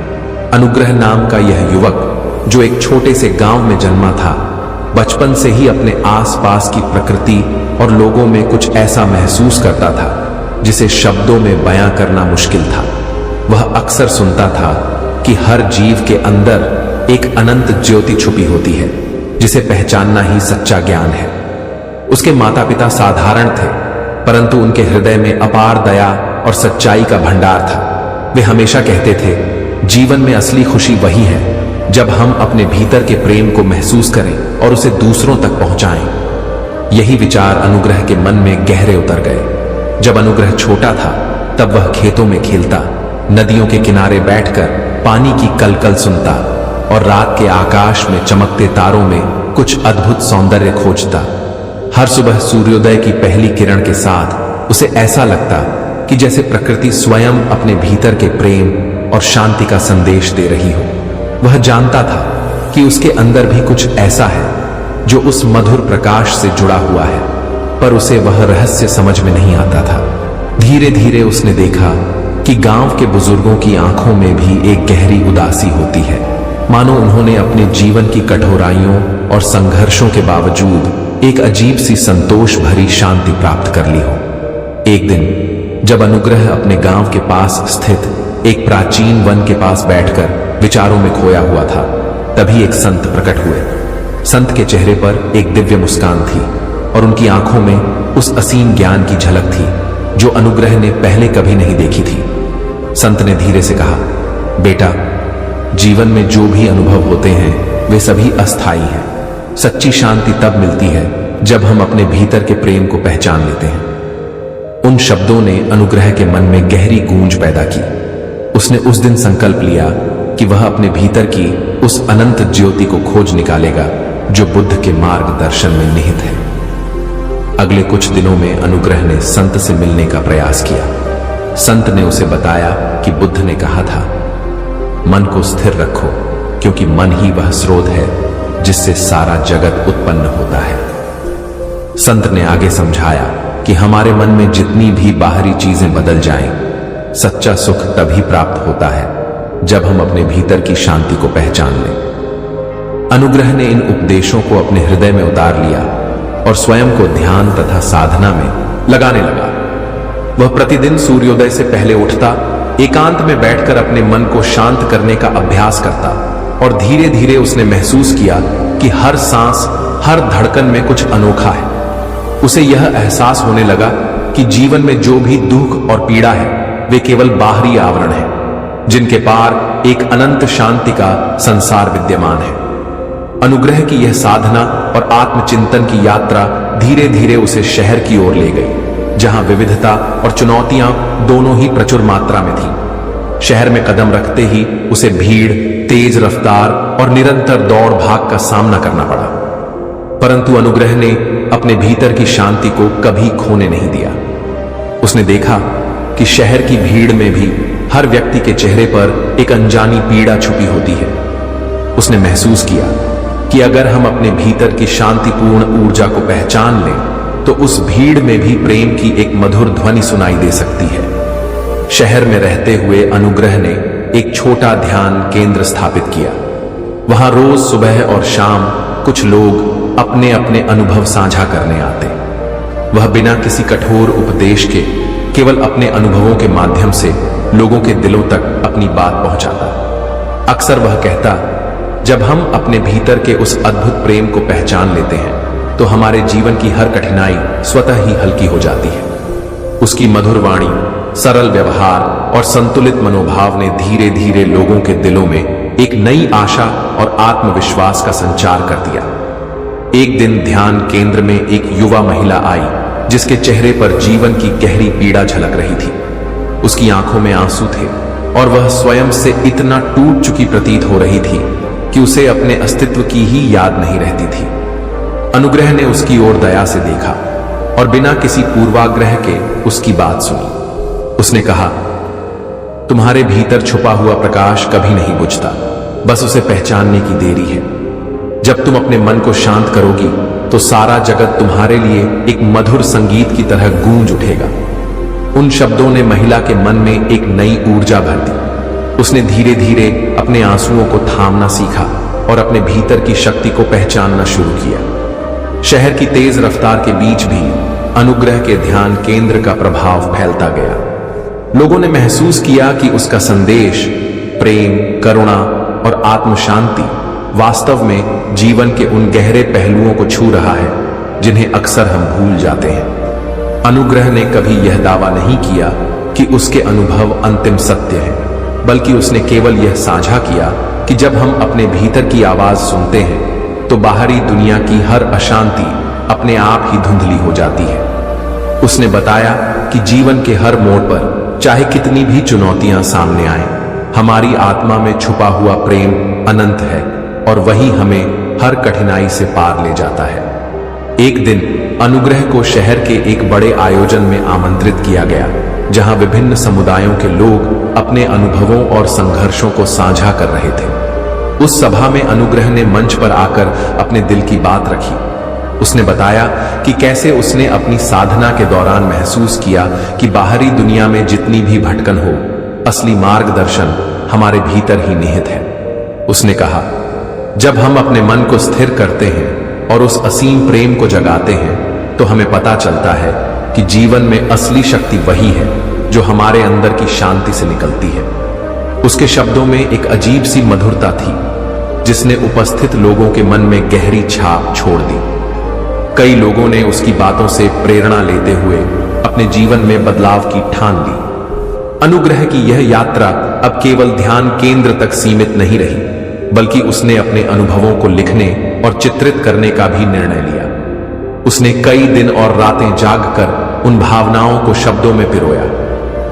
अनुग्रह नाम का यह युवक, जो एक छोटे से गांव में जन्मा था, बचपन से ही अपने आसपास की प्रकृति और लोगों में कुछ ऐसा महसूस करता था जिसे शब्दों में बयां करना मुश्किल था। वह अक्सर सुनता था कि हर जीव के अंदर एक अनंत ज्योति छुपी होती है, जिसे पहचानना ही सच्चा ज्ञान है। उसके माता पिता साधारण थे, परंतु उनके हृदय में अपार दया और सच्चाई का भंडार था। वे हमेशा कहते थे, जीवन में असली खुशी वही है जब हम अपने भीतर के प्रेम को महसूस करें और उसे दूसरों तक पहुंचाएं। यही विचार अनुग्रह के मन में गहरे उतर गए। जब अनुग्रह छोटा था, तब वह खेतों में खेलता, नदियों के किनारे बैठकर पानी की कलकल सुनता और रात के आकाश में चमकते तारों में कुछ अद्भुत सौंदर्य खोजता। हर सुबह सूर्योदय की पहली किरण के साथ उसे ऐसा लगता कि जैसे प्रकृति स्वयं अपने भीतर के प्रेम और शांति का संदेश दे रही हो। वह जानता था कि उसके अंदर भी कुछ ऐसा है जो उस मधुर प्रकाश से जुड़ा हुआ है, पर उसे वह रहस्य समझ में नहीं आता था। धीरे धीरे उसने देखा कि गांव के बुजुर्गों की आंखों में भी एक गहरी उदासी होती है, मानो उन्होंने अपने जीवन की कठोराइयों और संघर्षों के बावजूद एक अजीब सी संतोष भरी शांति प्राप्त कर ली हो। एक दिन जब अनुग्रह अपने गांव के पास स्थित एक प्राचीन वन के पास बैठकर विचारों में खोया हुआ था, तभी एक संत प्रकट हुए। संत के चेहरे पर एक दिव्य मुस्कान थी और उनकी आंखों में उस असीम ज्ञान की झलक थी जो अनुग्रह ने पहले कभी नहीं देखी थी। संत ने धीरे से कहा, बेटा, जीवन में जो भी अनुभव होते हैं वे सभी अस्थायी हैं। सच्ची शांति तब मिलती है जब हम अपने भीतर के प्रेम को पहचान लेते हैं। उन शब्दों ने अनुग्रह के मन में गहरी गूंज पैदा की। उसने उस दिन संकल्प लिया कि वह अपने भीतर की उस अनंत ज्योति को खोज निकालेगा जो बुद्ध के मार्गदर्शन में निहित है। अगले कुछ दिनों में अनुग्रह ने संत से मिलने का प्रयास किया। संत ने उसे बताया कि बुद्ध ने कहा था, मन को स्थिर रखो, क्योंकि मन ही वह स्रोत है जिससे सारा जगत उत्पन्न होता है। संत ने आगे समझाया कि हमारे मन में जितनी भी बाहरी चीजें बदल जाएं, सच्चा सुख तभी प्राप्त होता है जब हम अपने भीतर की शांति को पहचान लें। अनुग्रह ने इन उपदेशों को अपने हृदय में उतार लिया और स्वयं को ध्यान तथा साधना में लगाने लगा। वह प्रतिदिन सूर्योदय से पहले उठता, एकांत में बैठकर अपने मन को शांत करने का अभ्यास करता और धीरे धीरे उसने महसूस किया कि हर सांस, हर धड़कन में कुछ अनोखा है। उसे यह एहसास होने लगा कि जीवन में जो भी दुख और पीड़ा है वे केवल बाहरी आवरण है, जिनके पार एक अनंत शांति का संसार विद्यमान है। अनुग्रह की यह साधना और आत्मचिंतन की यात्रा धीरे धीरे उसे शहर की ओर ले गई, जहां विविधता और चुनौतियां दोनों ही प्रचुर मात्रा में थीं। शहर में कदम रखते ही उसे भीड़, तेज रफ्तार और निरंतर दौड़ भाग का सामना करना पड़ा, परंतु अनुग्रह ने अपने भीतर की शांति को कभी खोने नहीं दिया। उसने देखा कि शहर की भीड़ में भी हर व्यक्ति के चेहरे पर एक अनजानी पीड़ा छुपी होती है। उसने महसूस किया कि अगर हम अपने भीतर की शांतिपूर्ण ऊर्जा को पहचान लें तो उस भीड़ में भी प्रेम की एक मधुर ध्वनि सुनाई दे सकती है। शहर में रहते हुए अनुग्रह ने एक छोटा ध्यान केंद्र स्थापित किया। वहां रोज सुबह और शाम कुछ लोग अपने अपने अनुभव साझा करने आते। वह बिना किसी कठोर उपदेश के केवल अपने अनुभवों के माध्यम से लोगों के दिलों तक अपनी बात पहुंचाता। अक्सर वह कहता, जब हम अपने भीतर के उस अद्भुत प्रेम को पहचान लेते हैं तो हमारे जीवन की हर कठिनाई स्वतः ही हल्की हो जाती है। उसकी मधुर वाणी, सरल व्यवहार और संतुलित मनोभाव ने धीरे धीरे लोगों के दिलों में एक नई आशा और आत्मविश्वास का संचार कर दिया। एक दिन ध्यान केंद्र में एक युवा महिला आई, जिसके चेहरे पर जीवन की गहरी पीड़ा झलक रही थी। उसकी आंखों में आंसू थे और वह स्वयं से इतना टूट चुकी प्रतीत हो रही थी कि उसे अपने अस्तित्व की ही याद नहीं रहती थी। अनुग्रह ने उसकी ओर दया से देखा और बिना किसी पूर्वाग्रह के उसकी बात सुनी। उसने कहा, तुम्हारे भीतर छुपा हुआ प्रकाश कभी नहीं बुझता, बस उसे पहचानने की देरी है। जब तुम अपने मन को शांत करोगी तो सारा जगत तुम्हारे लिए एक मधुर संगीत की तरह गूंज उठेगा। उन शब्दों ने महिला के मन में एक नई ऊर्जा भर दी। उसने धीरे धीरे अपने आंसुओं को थामना सीखा और अपने भीतर की शक्ति को पहचानना शुरू किया। शहर की तेज रफ्तार के बीच भी अनुग्रह के ध्यान केंद्र का प्रभाव फैलता गया। लोगों ने महसूस किया कि उसका संदेश प्रेम, करुणा और आत्म शांति वास्तव में जीवन के उन गहरे पहलुओं को छू रहा है जिन्हें अक्सर हम भूल जाते हैं। अनुग्रह ने कभी यह दावा नहीं किया कि उसके अनुभव अंतिम सत्य हैं, बल्कि उसने केवल यह साझा किया कि जब हम अपने भीतर की आवाज सुनते हैं तो बाहरी दुनिया की हर अशांति अपने आप ही धुंधली हो जाती है। उसने बताया कि जीवन के हर मोड़ पर चाहे कितनी भी चुनौतियां सामने आए, हमारी आत्मा में छुपा हुआ प्रेम अनंत है और वही हमें हर कठिनाई से पार ले जाता है। एक दिन अनुग्रह को शहर के एक बड़े आयोजन में आमंत्रित किया गया, जहां विभिन्न समुदायों के लोग अपने अनुभवों और संघर्षों को साझा कर रहे थे। उस सभा में अनुग्रह ने मंच पर आकर अपने दिल की बात रखी। उसने बताया कि कैसे उसने अपनी साधना के दौरान महसूस किया कि बाहरी दुनिया में जितनी भी भटकन हो, असली मार्गदर्शन हमारे भीतर ही निहित है। उसने कहा, जब हम अपने मन को स्थिर करते हैं और उस असीम प्रेम को जगाते हैं तो हमें पता चलता है कि जीवन में असली शक्ति वही है जो हमारे अंदर की शांति से निकलती है। उसके शब्दों में एक अजीब सी मधुरता थी जिसने उपस्थित लोगों के मन में गहरी छाप छोड़ दी। कई लोगों ने उसकी बातों से प्रेरणा लेते हुए अपने जीवन में बदलाव की ठान ली। अनुग्रह की यह यात्रा अब केवल ध्यान केंद्र तक सीमित नहीं रही, बल्कि उसने अपने अनुभवों को लिखने और चित्रित करने का भी निर्णय लिया। उसने कई दिन और रातें जागकर उन भावनाओं को शब्दों में पिरोया,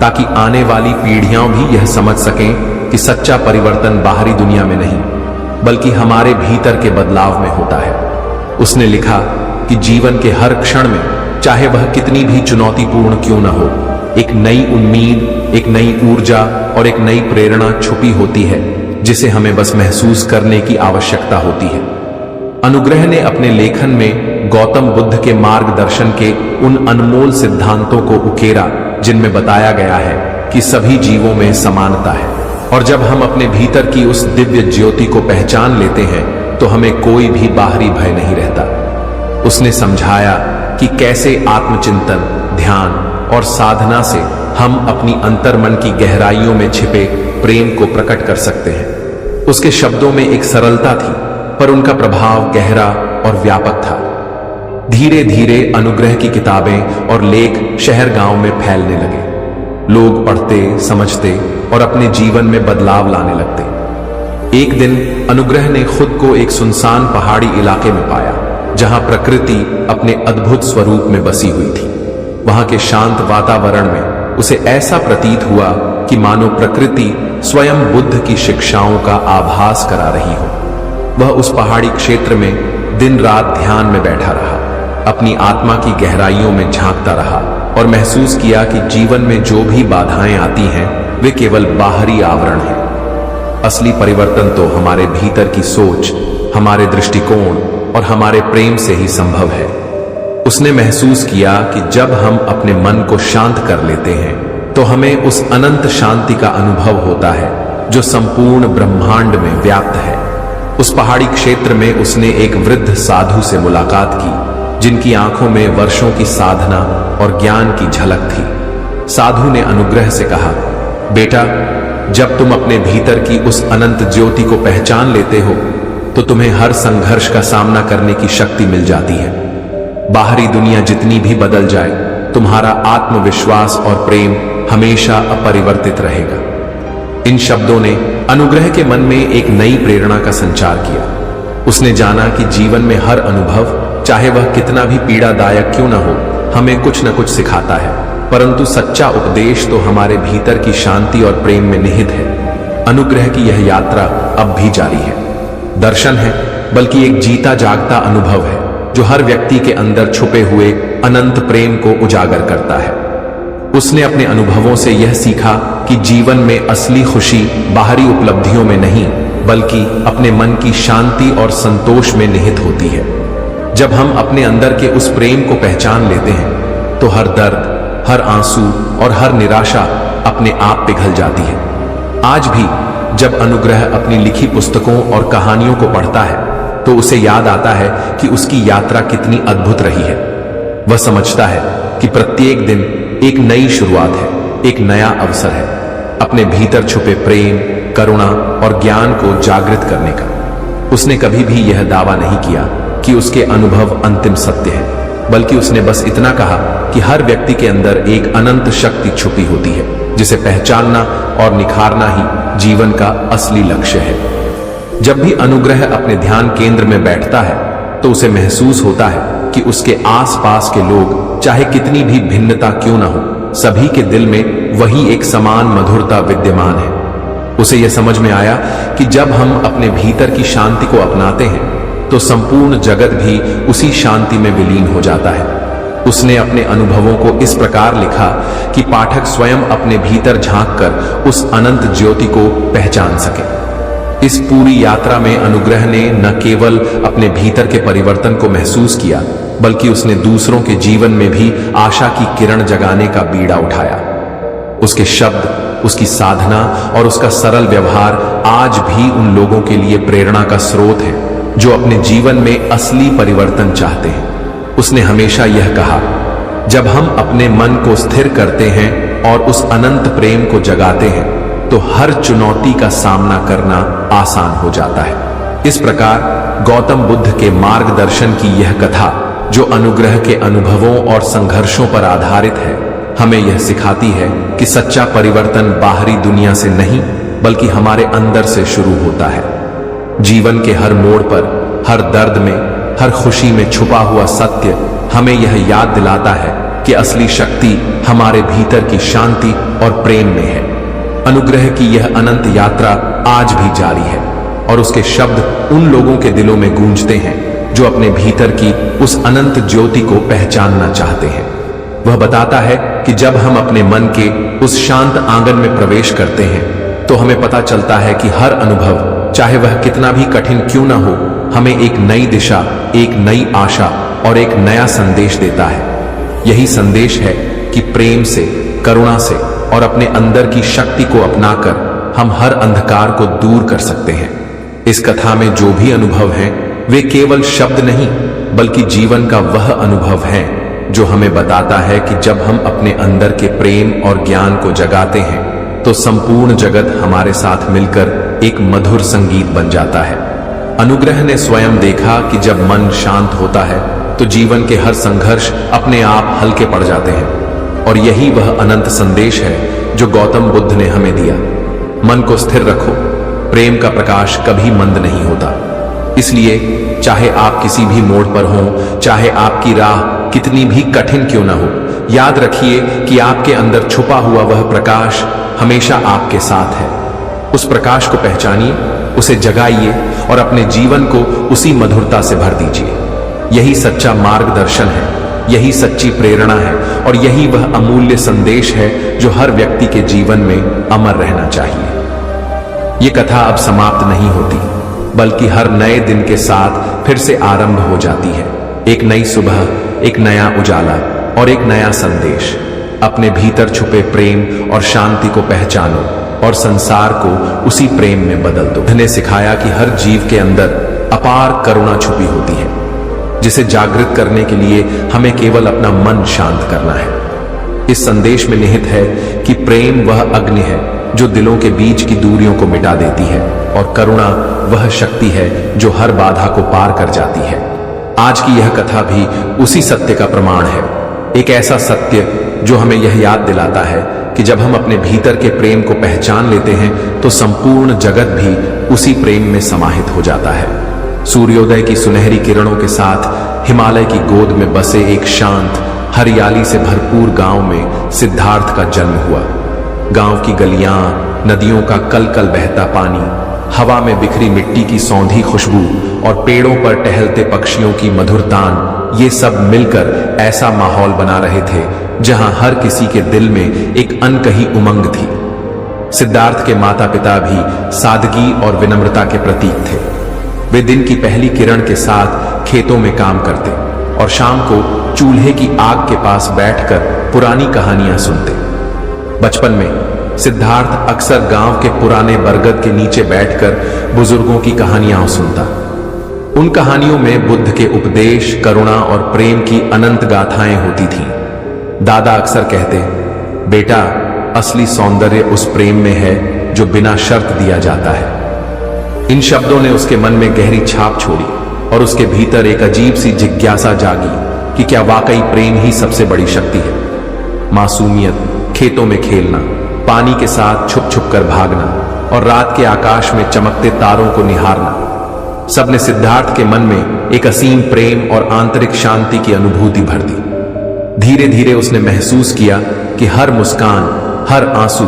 ताकि आने वाली पीढ़ियां भी यह समझ सकें कि सच्चा परिवर्तन बाहरी दुनिया में नहीं, बल्कि हमारे भीतर के बदलाव में होता है। उसने लिखा कि जीवन के हर क्षण में, चाहे वह कितनी भी चुनौतीपूर्ण क्यों न हो, एक नई उम्मीद, एक नई ऊर्जा और एक नई प्रेरणा छुपी होती है, जिसे हमें बस महसूस करने की आवश्यकता होती है। अनुग्रह ने अपने लेखन में गौतम बुद्ध के मार्गदर्शन के उन अनमोल सिद्धांतों को उकेरा जिनमें बताया गया है कि सभी जीवों में समानता है, और जब हम अपने भीतर की उस दिव्य ज्योति को पहचान लेते हैं तो हमें कोई भी बाहरी भय नहीं रहता। उसने समझाया कि कैसे आत्मचिंतन, ध्यान और साधना से हम अपनी अंतर्मन की गहराइयों में छिपे प्रेम को प्रकट कर सकते हैं। उसके शब्दों में एक सरलता थी, पर उनका प्रभाव गहरा और व्यापक था। धीरे धीरे अनुग्रह की किताबें और लेख शहर गांव में फैलने लगे। लोग पढ़ते, समझते और अपने जीवन में बदलाव लाने लगते। एक दिन अनुग्रह ने खुद को एक सुनसान पहाड़ी इलाके में पाया, जहां प्रकृति अपने अद्भुत स्वरूप में बसी हुई थी। वहां के शांत वातावरण में उसे ऐसा प्रतीत हुआ कि मानो प्रकृति स्वयं बुद्ध की शिक्षाओं का आभास करा रही हो। वह उस पहाड़ी क्षेत्र में दिन रात ध्यान में बैठा रहा, अपनी आत्मा की गहराइयों में झांकता रहा और महसूस किया कि जीवन में जो भी बाधाएं आती हैं वे केवल बाहरी आवरण हैं। असली परिवर्तन तो हमारे भीतर की सोच, हमारे दृष्टिकोण और हमारे प्रेम से ही संभव है। उसने महसूस किया कि जब हम अपने मन को शांत कर लेते हैं तो हमें उस अनंत शांति का अनुभव होता है जो संपूर्ण ब्रह्मांड में व्याप्त है। उस पहाड़ी क्षेत्र में उसने एक वृद्ध साधु से मुलाकात की, जिनकी आंखों में वर्षों की साधना और ज्ञान की झलक थी। साधु ने अनुग्रह से कहा, बेटा, जब तुम अपने भीतर की उस अनंत ज्योति को पहचान लेते हो तो तुम्हें हर संघर्ष का सामना करने की शक्ति मिल जाती है। बाहरी दुनिया जितनी भी बदल जाए, तुम्हारा आत्मविश्वास और प्रेम हमेशा अपरिवर्तित रहेगा। इन शब्दों ने अनुग्रह के मन में एक नई प्रेरणा का संचार किया। उसने जाना कि जीवन में हर अनुभव, चाहे वह कितना भी पीड़ादायक क्यों न हो, हमें कुछ न कुछ सिखाता है, परंतु सच्चा उपदेश तो हमारे भीतर की शांति और प्रेम में निहित है। अनुग्रह की यह यात्रा अब भी जारी है। दर्शन है, बल्कि एक जीता जागता अनुभव है जो हर व्यक्ति के अंदर छुपे हुए अनंत प्रेम को उजागर करता है। उसने अपने अनुभवों से यह सीखा कि जीवन में असली खुशी बाहरी उपलब्धियों में नहीं, बल्कि अपने मन की शांति और संतोष में निहित होती है। जब हम अपने अंदर के उस प्रेम को पहचान लेते हैं तो हर दर्द, हर आंसू और हर निराशा अपने आप पिघल जाती है। आज भी जब अनुग्रह अपनी लिखी पुस्तकों और कहानियों को पढ़ता है तो उसे याद आता है कि उसकी यात्रा कितनी अद्भुत रही है। वह समझता है कि प्रत्येक दिन एक नई शुरुआत है, एक नया अवसर है अपने भीतर छुपे प्रेम, करुणा और ज्ञान को जागृत करने का। उसने कभी भी यह दावा नहीं किया कि उसके अनुभव अंतिम सत्य है, बल्कि उसने बस इतना कहा कि हर व्यक्ति के अंदर एक अनंत शक्ति छुपी होती है जिसे पहचानना और निखारना ही जीवन का असली लक्ष्य है। जब भी अनुग्रह अपने ध्यान केंद्र में बैठता है तो उसे महसूस होता है कि उसके आसपास के लोग चाहे कितनी भी भिन्नता क्यों ना हो, सभी के दिल में वही एक समान मधुरता विद्यमान है। उसे यह समझ में आया कि जब हम अपने भीतर की शांति को अपनाते हैं तो संपूर्ण जगत भी उसी शांति में विलीन हो जाता है। उसने अपने अनुभवों को इस प्रकार लिखा कि पाठक स्वयं अपने भीतर झांककर उस अनंत ज्योति को पहचान सके। इस पूरी यात्रा में अनुग्रह ने न केवल अपने भीतर के परिवर्तन को महसूस किया, बल्कि उसने दूसरों के जीवन में भी आशा की किरण जगाने का बीड़ा उठाया। उसके शब्द, उसकी साधना और उसका सरल व्यवहार आज भी उन लोगों के लिए प्रेरणा का स्रोत है जो अपने जीवन में असली परिवर्तन चाहते हैं। उसने हमेशा यह कहा, जब हम अपने मन को स्थिर करते हैं और उस अनंत प्रेम को जगाते हैं तो हर चुनौती का सामना करना आसान हो जाता है। इस प्रकार गौतम बुद्ध के मार्गदर्शन की यह कथा, जो अनुग्रह के अनुभवों और संघर्षों पर आधारित है, हमें यह सिखाती है कि सच्चा परिवर्तन बाहरी दुनिया से नहीं बल्कि हमारे अंदर से शुरू होता है। जीवन के हर मोड़ पर, हर दर्द में, हर खुशी में छुपा हुआ सत्य हमें यह याद दिलाता है कि असली शक्ति हमारे भीतर की शांति और प्रेम में है। अनुग्रह की यह अनंत यात्रा आज भी जारी है और उसके शब्द उन लोगों के दिलों में गूंजते हैं जो अपने भीतर की उस अनंत ज्योति को पहचानना चाहते हैं। वह बताता है कि जब हम अपने मन के उस शांत आंगन में प्रवेश करते हैं तो हमें पता चलता है कि हर अनुभव, चाहे वह कितना भी कठिन क्यों ना हो, हमें एक नई दिशा, एक नई आशा और एक नया संदेश देता है। यही संदेश है कि प्रेम से, करुणा से और अपने अंदर की शक्ति को अपनाकर हम हर अंधकार को दूर कर सकते हैं। इस कथा में जो भी अनुभव हैं, वे केवल शब्द नहीं बल्कि जीवन का वह अनुभव है जो हमें बताता है कि जब हम अपने अंदर के प्रेम और ज्ञान को जगाते हैं तो संपूर्ण जगत हमारे साथ मिलकर एक मधुर संगीत बन जाता है। अनुग्रह ने स्वयं देखा कि जब मन शांत होता है तो जीवन के हर संघर्ष अपने आप हल्के पड़ जाते हैं, और यही वह अनंत संदेश है जो गौतम बुद्ध ने हमें दिया। मन को स्थिर रखो, प्रेम का प्रकाश कभी मंद नहीं होता। इसलिए चाहे आप किसी भी मोड़ पर हों, चाहे आपकी राह कितनी भी कठिन क्यों ना हो, याद रखिए कि आपके अंदर छुपा हुआ वह प्रकाश हमेशा आपके साथ है। उस प्रकाश को पहचानिए, उसे जगाइए और अपने जीवन को उसी मधुरता से भर दीजिए। यही सच्चा मार्गदर्शन है, यही सच्ची प्रेरणा है और यही वह अमूल्य संदेश है जो हर व्यक्ति के जीवन में अमर रहना चाहिए। ये कथा अब समाप्त नहीं होती, बल्कि हर नए दिन के साथ फिर से आरंभ हो जाती है। एक नई सुबह, एक नया उजाला और एक नया संदेश। अपने भीतर छुपे प्रेम और शांति को पहचानो और संसार को उसी प्रेम में बदल दो। उन्हें सिखाया कि हर जीव के अंदर अपार करुणा छुपी होती है, जिसे जागृत करने के लिए हमें केवल अपना मन शांत करना है। इस संदेश में निहित है कि प्रेम वह अग्नि है जो दिलों के बीच की दूरियों को मिटा देती है, और करुणा वह शक्ति है जो हर बाधा को पार कर जाती है। आज की यह कथा भी उसी सत्य का प्रमाण है, एक ऐसा सत्य जो हमें यह याद दिलाता है कि जब हम अपने भीतर के प्रेम को पहचान लेते हैं तो संपूर्ण जगत भी उसी प्रेम में समाहित हो जाता है। सूर्योदय की सुनहरी किरणों के साथ हिमालय की गोद में बसे एक शांत, हरियाली से भरपूर गांव में सिद्धार्थ का जन्म हुआ। गांव की गलियां, नदियों का कलकल बहता पानी, हवा में बिखरी मिट्टी की सौंधी खुशबू और पेड़ों पर टहलते पक्षियों की मधुर तान, ये सब मिलकर ऐसा माहौल बना रहे थे जहां हर किसी के दिल में एक अनकही उमंग थी। सिद्धार्थ के माता पिता भी सादगी और विनम्रता के प्रतीक थे। वे दिन की पहली किरण के साथ खेतों में काम करते और शाम को चूल्हे की आग के पास बैठकर पुरानी कहानियां सुनते। बचपन में सिद्धार्थ अक्सर गांव के पुराने बरगद के नीचे बैठकर बुजुर्गों की कहानियां सुनता। उन कहानियों में बुद्ध के उपदेश, करुणा और प्रेम की अनंत गाथाएं होती थीं। दादा अक्सर कहते, बेटा, असली सौंदर्य उस प्रेम में है जो बिना शर्त दिया जाता है। इन शब्दों ने उसके मन में गहरी छाप छोड़ी और उसके भीतर एक अजीब सी जिज्ञासा जागी कि क्या वाकई प्रेम ही सबसे बड़ी शक्ति है। मासूमियत, खेतों में खेलना, पानी के साथ छुप छुप कर भागना और रात के आकाश में चमकते तारों को निहारना, सबने सिद्धार्थ के मन में एक असीम प्रेम और आंतरिक शांति की अनुभूति भर दी। धीरे धीरे उसने महसूस किया कि हर मुस्कान, हर आंसू,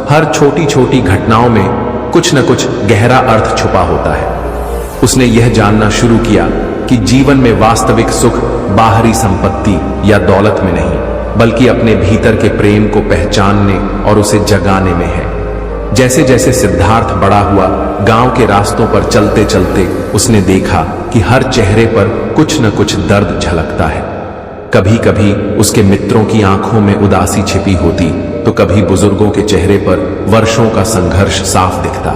हर छोटी छोटी घटनाओं में कुछ न कुछ गहरा अर्थ छुपा होता है। उसने यह जानना शुरू किया कि जीवन में वास्तविक सुख बाहरी संपत्ति या दौलत में नहीं, बल्कि अपने भीतर के प्रेम को पहचानने और उसे जगाने में है। जैसे जैसे सिद्धार्थ बड़ा हुआ, गांव के रास्तों पर चलते चलते उसने देखा कि हर चेहरे पर कुछ न कुछ दर्द झलकता है। कभी कभी उसके मित्रों की आंखों में उदासी छिपी होती, तो कभी बुजुर्गों के चेहरे पर वर्षों का संघर्ष साफ दिखता।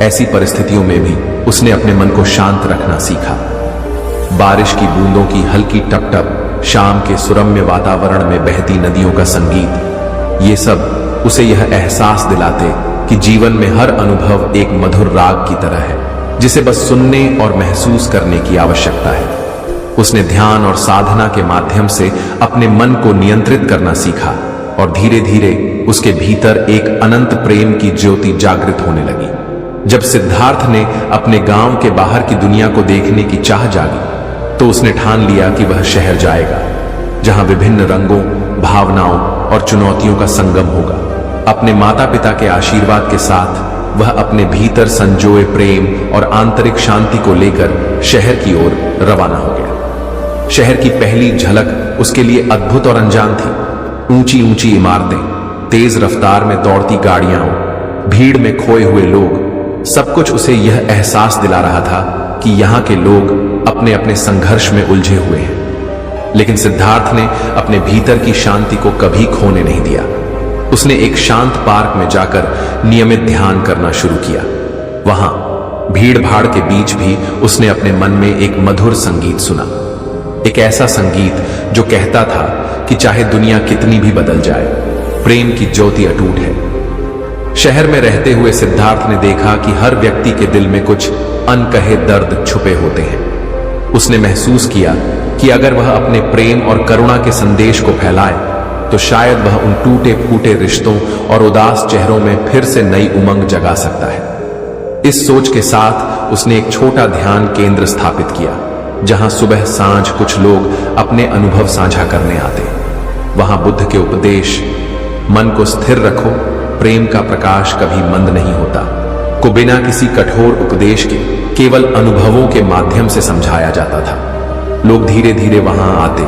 ऐसी परिस्थितियों में भी उसने अपने मन को शांत रखना सीखा। बारिश की बूंदों की हल्की टपटप, शाम के सुरम्य वातावरण में बहती नदियों का संगीत, ये सब उसे यह एहसास दिलाते कि जीवन में हर अनुभव एक मधुर राग की तरह है, जिसे बस सुनने और महसूस करने की आवश्यकता है। उसने ध्यान और साधना के माध्यम से अपने मन को नियंत्रित करना सीखा और धीरे धीरे उसके भीतर एक अनंत प्रेम की ज्योति जागृत होने लगी। जब सिद्धार्थ ने अपने गांव के बाहर की दुनिया को देखने की चाह जागी, तो उसने ठान लिया कि वह शहर जाएगा, जहां विभिन्न रंगों, भावनाओं और चुनौतियों का संगम होगा। अपने माता पिता के आशीर्वाद के साथ वह अपने भीतर संजोए प्रेम और आंतरिक शांति को लेकर शहर की ओर रवाना हो गया। शहर की पहली झलक उसके लिए अद्भुत और अनजान थी। ऊंची ऊंची इमारतें, तेज रफ्तार में दौड़ती गाड़ियां, भीड़ में खोए हुए लोग, सब कुछ उसे यह एहसास दिला रहा था कि यहाँ के लोग अपने अपने संघर्ष में उलझे हुए हैं। लेकिन सिद्धार्थ ने अपने भीतर की शांति को कभी खोने नहीं दिया। उसने एक शांत पार्क में जाकर नियमित ध्यान करना शुरू किया। वहां भीड़ भाड़ के बीच भी उसने अपने मन में एक मधुर संगीत सुना, एक ऐसा संगीत जो कहता था कि चाहे दुनिया कितनी भी बदल जाए, प्रेम की ज्योति अटूट है। शहर में रहते हुए सिद्धार्थ ने देखा कि हर व्यक्ति के दिल में कुछ अनकहे दर्द छुपे होते हैं। उसने महसूस किया कि अगर वह अपने प्रेम और करुणा के संदेश को फैलाए, तो शायद वह उन टूटे फूटे रिश्तों और उदास चेहरों में फिर से नई उमंग जगा सकता है। इस सोच के साथ उसने एक छोटा ध्यान केंद्र स्थापित किया, जहां सुबह सांझ कुछ लोग अपने अनुभव साझा करने आते। वहां बुद्ध के उपदेश, मन को स्थिर रखो, प्रेम का प्रकाश कभी मंद नहीं होता, को बिना किसी कठोर उपदेश के केवल अनुभवों के माध्यम से समझाया जाता था। लोग धीरे धीरे वहां आते,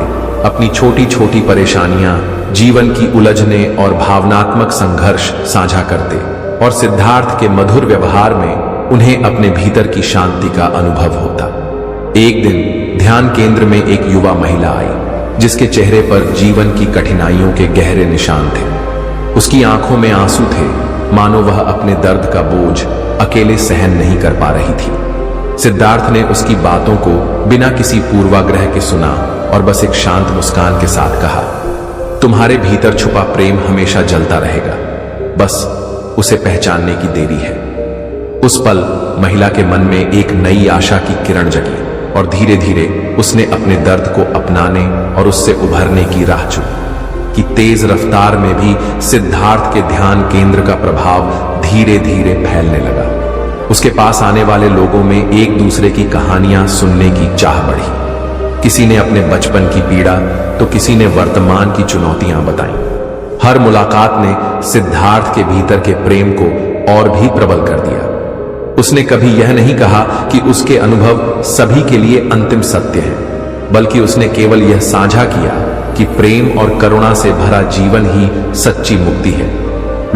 अपनी छोटी छोटी परेशानियां, जीवन की उलझने और भावनात्मक संघर्ष साझा करते, और सिद्धार्थ के मधुर व्यवहार में उन्हें अपने भीतर की शांति का अनुभव होता। एक दिन ध्यान केंद्र में एक युवा महिला आई, जिसके चेहरे पर जीवन की कठिनाइयों के गहरे निशान थे। उसकी आंखों में आंसू थे, मानो वह अपने दर्द का बोझ अकेले सहन नहीं कर पा रही थी। सिद्धार्थ ने उसकी बातों को बिना किसी पूर्वाग्रह के सुना और बस एक शांत मुस्कान के साथ कहा, तुम्हारे भीतर छुपा प्रेम हमेशा जलता रहेगा, बस उसे पहचानने की देरी है। उस पल महिला के मन में एक नई आशा की किरण जगी और धीरे धीरे उसने अपने दर्द को अपनाने और उससे उभरने की राह चुनी। कि तेज रफ्तार में भी सिद्धार्थ के ध्यान केंद्र का प्रभाव धीरे धीरे फैलने लगा। उसके पास आने वाले लोगों में एक दूसरे की कहानियां सुनने की चाह बढ़ी। किसी ने अपने बचपन की पीड़ा, तो किसी ने वर्तमान की चुनौतियां बताई। हर मुलाकात ने सिद्धार्थ के भीतर के प्रेम को और भी प्रबल कर दिया। उसने कभी यह नहीं कहा कि उसके अनुभव सभी के लिए अंतिम सत्य है, बल्कि उसने केवल यह साझा किया कि प्रेम और करुणा से भरा जीवन ही सच्ची मुक्ति है।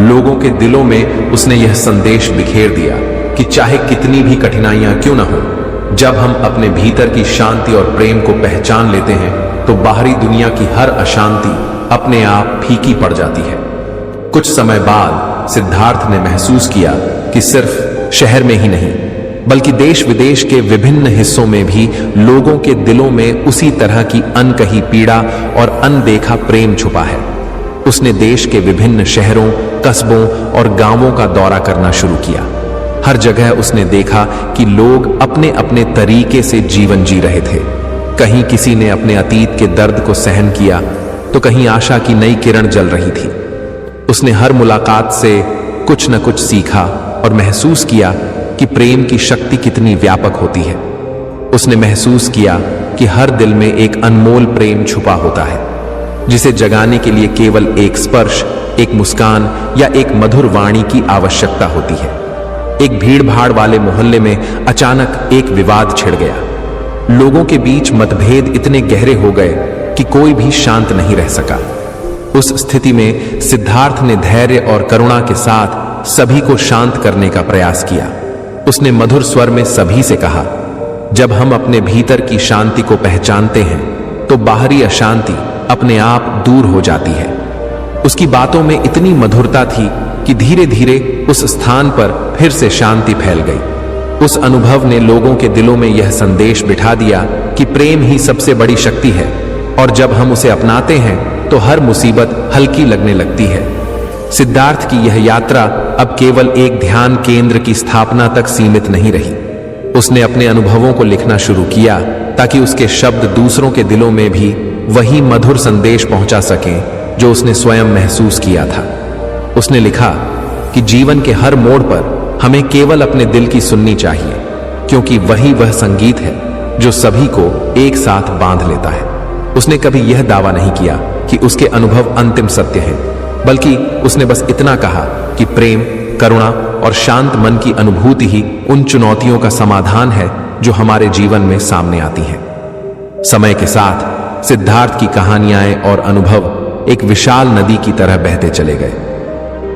लोगों के दिलों में उसने यह संदेश बिखेर दिया कि चाहे कितनी भी कठिनाइयां क्यों न हो, जब हम अपने भीतर की शांति और प्रेम को पहचान लेते हैं तो बाहरी दुनिया की हर अशांति अपने आप फीकी पड़ जाती है। कुछ समय बाद सिद्धार्थ ने महसूस किया कि सिर्फ शहर में ही नहीं बल्कि देश विदेश के विभिन्न हिस्सों में भी लोगों के दिलों में उसी तरह की अनकही पीड़ा और अनदेखा प्रेम छुपा है। उसने देश के विभिन्न शहरों, कस्बों और गांवों का दौरा करना शुरू किया। हर जगह उसने देखा कि लोग अपने अपने तरीके से जीवन जी रहे थे। कहीं किसी ने अपने अतीत के दर्द को सहन किया तो कहीं आशा की नई किरण जल रही थी। उसने हर मुलाकात से कुछ न कुछ सीखा और महसूस किया कि प्रेम की शक्ति कितनी व्यापक होती है। उसने महसूस किया कि हर दिल में एक अनमोल प्रेम छुपा होता है जिसे जगाने के लिए केवल एक स्पर्श, एक मुस्कान या एक मधुर वाणी की आवश्यकता होती है। एक भीड़-भाड़ वाले मोहल्ले में अचानक एक विवाद छिड़ गया। लोगों के बीच मतभेद इतने गहरे हो गए कि कोई भी शांत नहीं रह सका। उस स्थिति में सिद्धार्थ ने धैर्य और करुणा के साथ सभी को शांत करने का प्रयास किया। उसने मधुर स्वर में सभी से कहा, जब हम अपने भीतर की शांति को पहचानते हैं तो बाहरी अशांति अपने आप दूर हो जाती है। उसकी बातों में इतनी मधुरता थी कि धीरे धीरे उस स्थान पर फिर से शांति फैल गई। उस अनुभव ने लोगों के दिलों में यह संदेश बिठा दिया कि प्रेम ही सबसे बड़ी शक्ति है और जब हम उसे अपनाते हैं तो हर मुसीबत हल्की लगने लगती है। सिद्धार्थ की यह यात्रा अब केवल एक ध्यान केंद्र की स्थापना तक सीमित नहीं रही। उसने अपने अनुभवों को लिखना शुरू किया ताकि उसके शब्द दूसरों के दिलों में भी वही मधुर संदेश पहुंचा सकें जो उसने स्वयं महसूस किया था। उसने लिखा कि जीवन के हर मोड़ पर हमें केवल अपने दिल की सुननी चाहिए, क्योंकि वही वह संगीत है जो सभी को एक साथ बांध लेता है। उसने कभी यह दावा नहीं किया कि उसके अनुभव अंतिम सत्य हैं, बल्कि उसने बस इतना कहा कि प्रेम, करुणा और शांत मन की अनुभूति ही उन चुनौतियों का समाधान है जो हमारे जीवन में सामने आती हैं। समय के साथ सिद्धार्थ की कहानियां और अनुभव एक विशाल नदी की तरह बहते चले गए।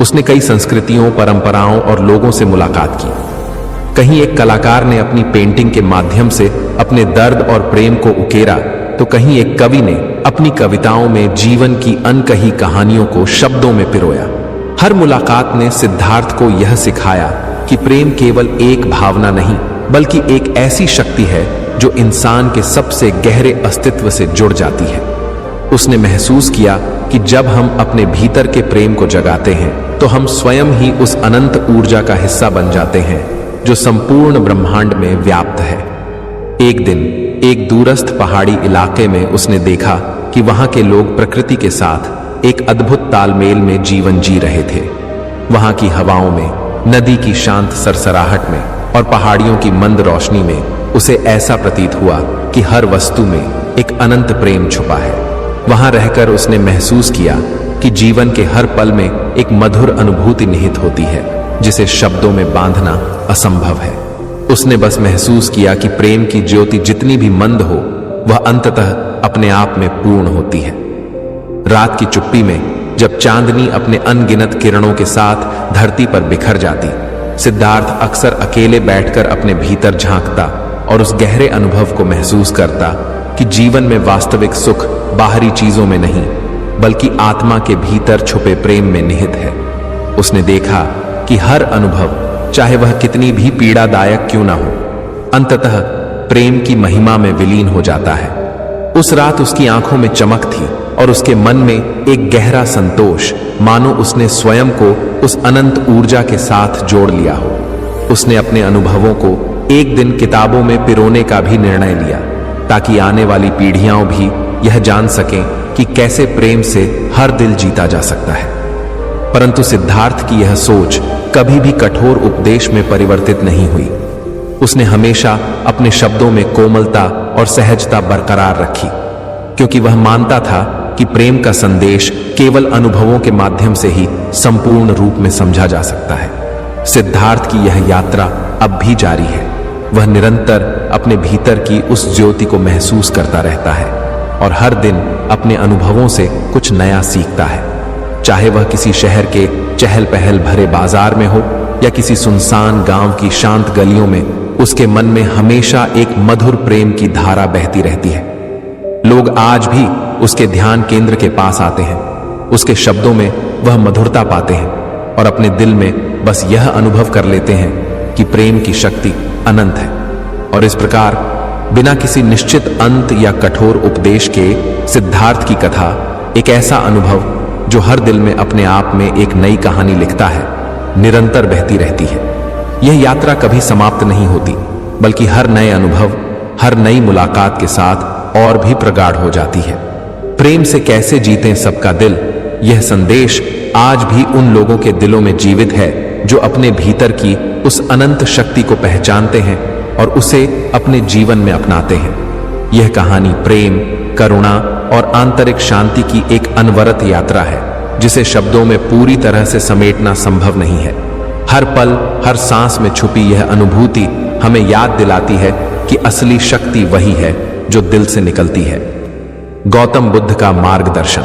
उसने कई संस्कृतियों, परंपराओं और लोगों से मुलाकात की। कहीं एक कलाकार ने अपनी पेंटिंग के माध्यम से अपने दर्द और प्रेम को उकेरा, तो कहीं एक कवि ने अपनी कविताओं में जीवन की अनकही कहानियों को शब्दों में पिरोया। हर मुलाकात ने सिद्धार्थ को यह सिखाया कि प्रेम केवल एक भावना नहीं बल्कि एक ऐसी शक्ति है जो इंसान के सबसे गहरे अस्तित्व से जुड़ जाती है। उसने महसूस किया कि जब हम अपने भीतर के प्रेम को जगाते हैं तो हम स्वयं ही उस अनंत ऊर्जा का हिस्सा बन जाते हैं जो संपूर्ण ब्रह्मांड में व्याप्त है। एक दिन एक दूरस्थ पहाड़ी इलाके में उसने देखा कि वहां के लोग प्रकृति के साथ एक अद्भुत तालमेल में जीवन जी रहे थे। वहां की हवाओं में, नदी की शांत सरसराहट में और पहाड़ियों की मंद रोशनी में उसे ऐसा प्रतीत हुआ कि हर वस्तु में एक अनंत प्रेम छुपा है। वहां रहकर उसने महसूस किया कि जीवन के हर पल में एक मधुर अनुभूति निहित होती है जिसे शब्दों में बांधना असंभव है। उसने बस महसूस किया कि प्रेम की ज्योति जितनी भी मंद हो वह अंततः अपने आप में पूर्ण होती है। रात की चुप्पी में जब चांदनी अपने अनगिनत किरणों के साथ धरती पर बिखर जाती, सिद्धार्थ अक्सर अकेले बैठकर अपने भीतर झांकता और उस गहरे अनुभव को महसूस करता कि जीवन में वास्तविक सुख बाहरी चीजों में नहीं बल्कि आत्मा के भीतर छुपे प्रेम में निहित है। उसने देखा कि हर अनुभव, चाहे वह कितनी भी पीड़ादायक क्यों ना हो, अंततः प्रेम की महिमा में विलीन हो जाता है। उस रात उसकी आंखों में चमक थी और उसके मन में एक गहरा संतोष, मानो उसने स्वयं को उस अनंत ऊर्जा के साथ जोड़ लिया हो। उसने अपने अनुभवों को एक दिन किताबों में पिरोने का भी निर्णय लिया ताकि आने वाली पीढ़ियां भी यह जान सकें कि कैसे प्रेम से हर दिल जीता जा सकता है। परंतु सिद्धार्थ की यह सोच कभी भी कठोर उपदेश में परिवर्तित नहीं हुई। उसने हमेशा अपने शब्दों में कोमलता और सहजता बरकरार रखी, क्योंकि वह मानता था कि प्रेम का संदेश केवल अनुभवों के माध्यम से ही संपूर्ण रूप में समझा जा सकता है। सिद्धार्थ की यह यात्रा अब भी जारी है। वह निरंतर अपने भीतर की उस ज्योति को महसूस करता रहता है और हर दिन अपने अनुभवों से कुछ नया सीखता है। चाहे वह किसी शहर के चहल पहल भरे बाजार में हो या किसी सुनसान गांव की शांत गलियों में, उसके मन में हमेशा एक मधुर प्रेम की धारा बहती रहती है। लोग आज भी उसके ध्यान केंद्र के पास आते हैं, उसके शब्दों में वह मधुरता पाते हैं और अपने दिल में बस यह अनुभव कर लेते हैं कि प्रेम की शक्ति अनंत है। और इस प्रकार बिना किसी निश्चित अंत या कठोर उपदेश के सिद्धार्थ की कथा एक ऐसा अनुभव जो हर दिल में अपने आप में एक नई कहानी लिखता है, निरंतर बहती रहती है। यह यात्रा कभी समाप्त नहीं होती, बल्कि हर नए अनुभव, हर नई मुलाकात के साथ और भी प्रगाढ़ हो जाती है। प्रेम से कैसे जीतें सबका दिल, यह संदेश आज भी उन लोगों के दिलों में जीवित है जो अपने भीतर की उस अनंत शक्ति को पहचानते हैं और उसे अपने जीवन में अपनाते हैं। यह कहानी प्रेम, करुणा और आंतरिक शांति की एक अनवरत यात्रा है, जिसे शब्दों में पूरी तरह से समेटना संभव नहीं है। हर पल, हर सांस में छुपी यह अनुभूति हमें याद दिलाती है कि असली शक्ति वही है जो दिल से निकलती है। गौतम बुद्ध का मार्गदर्शन।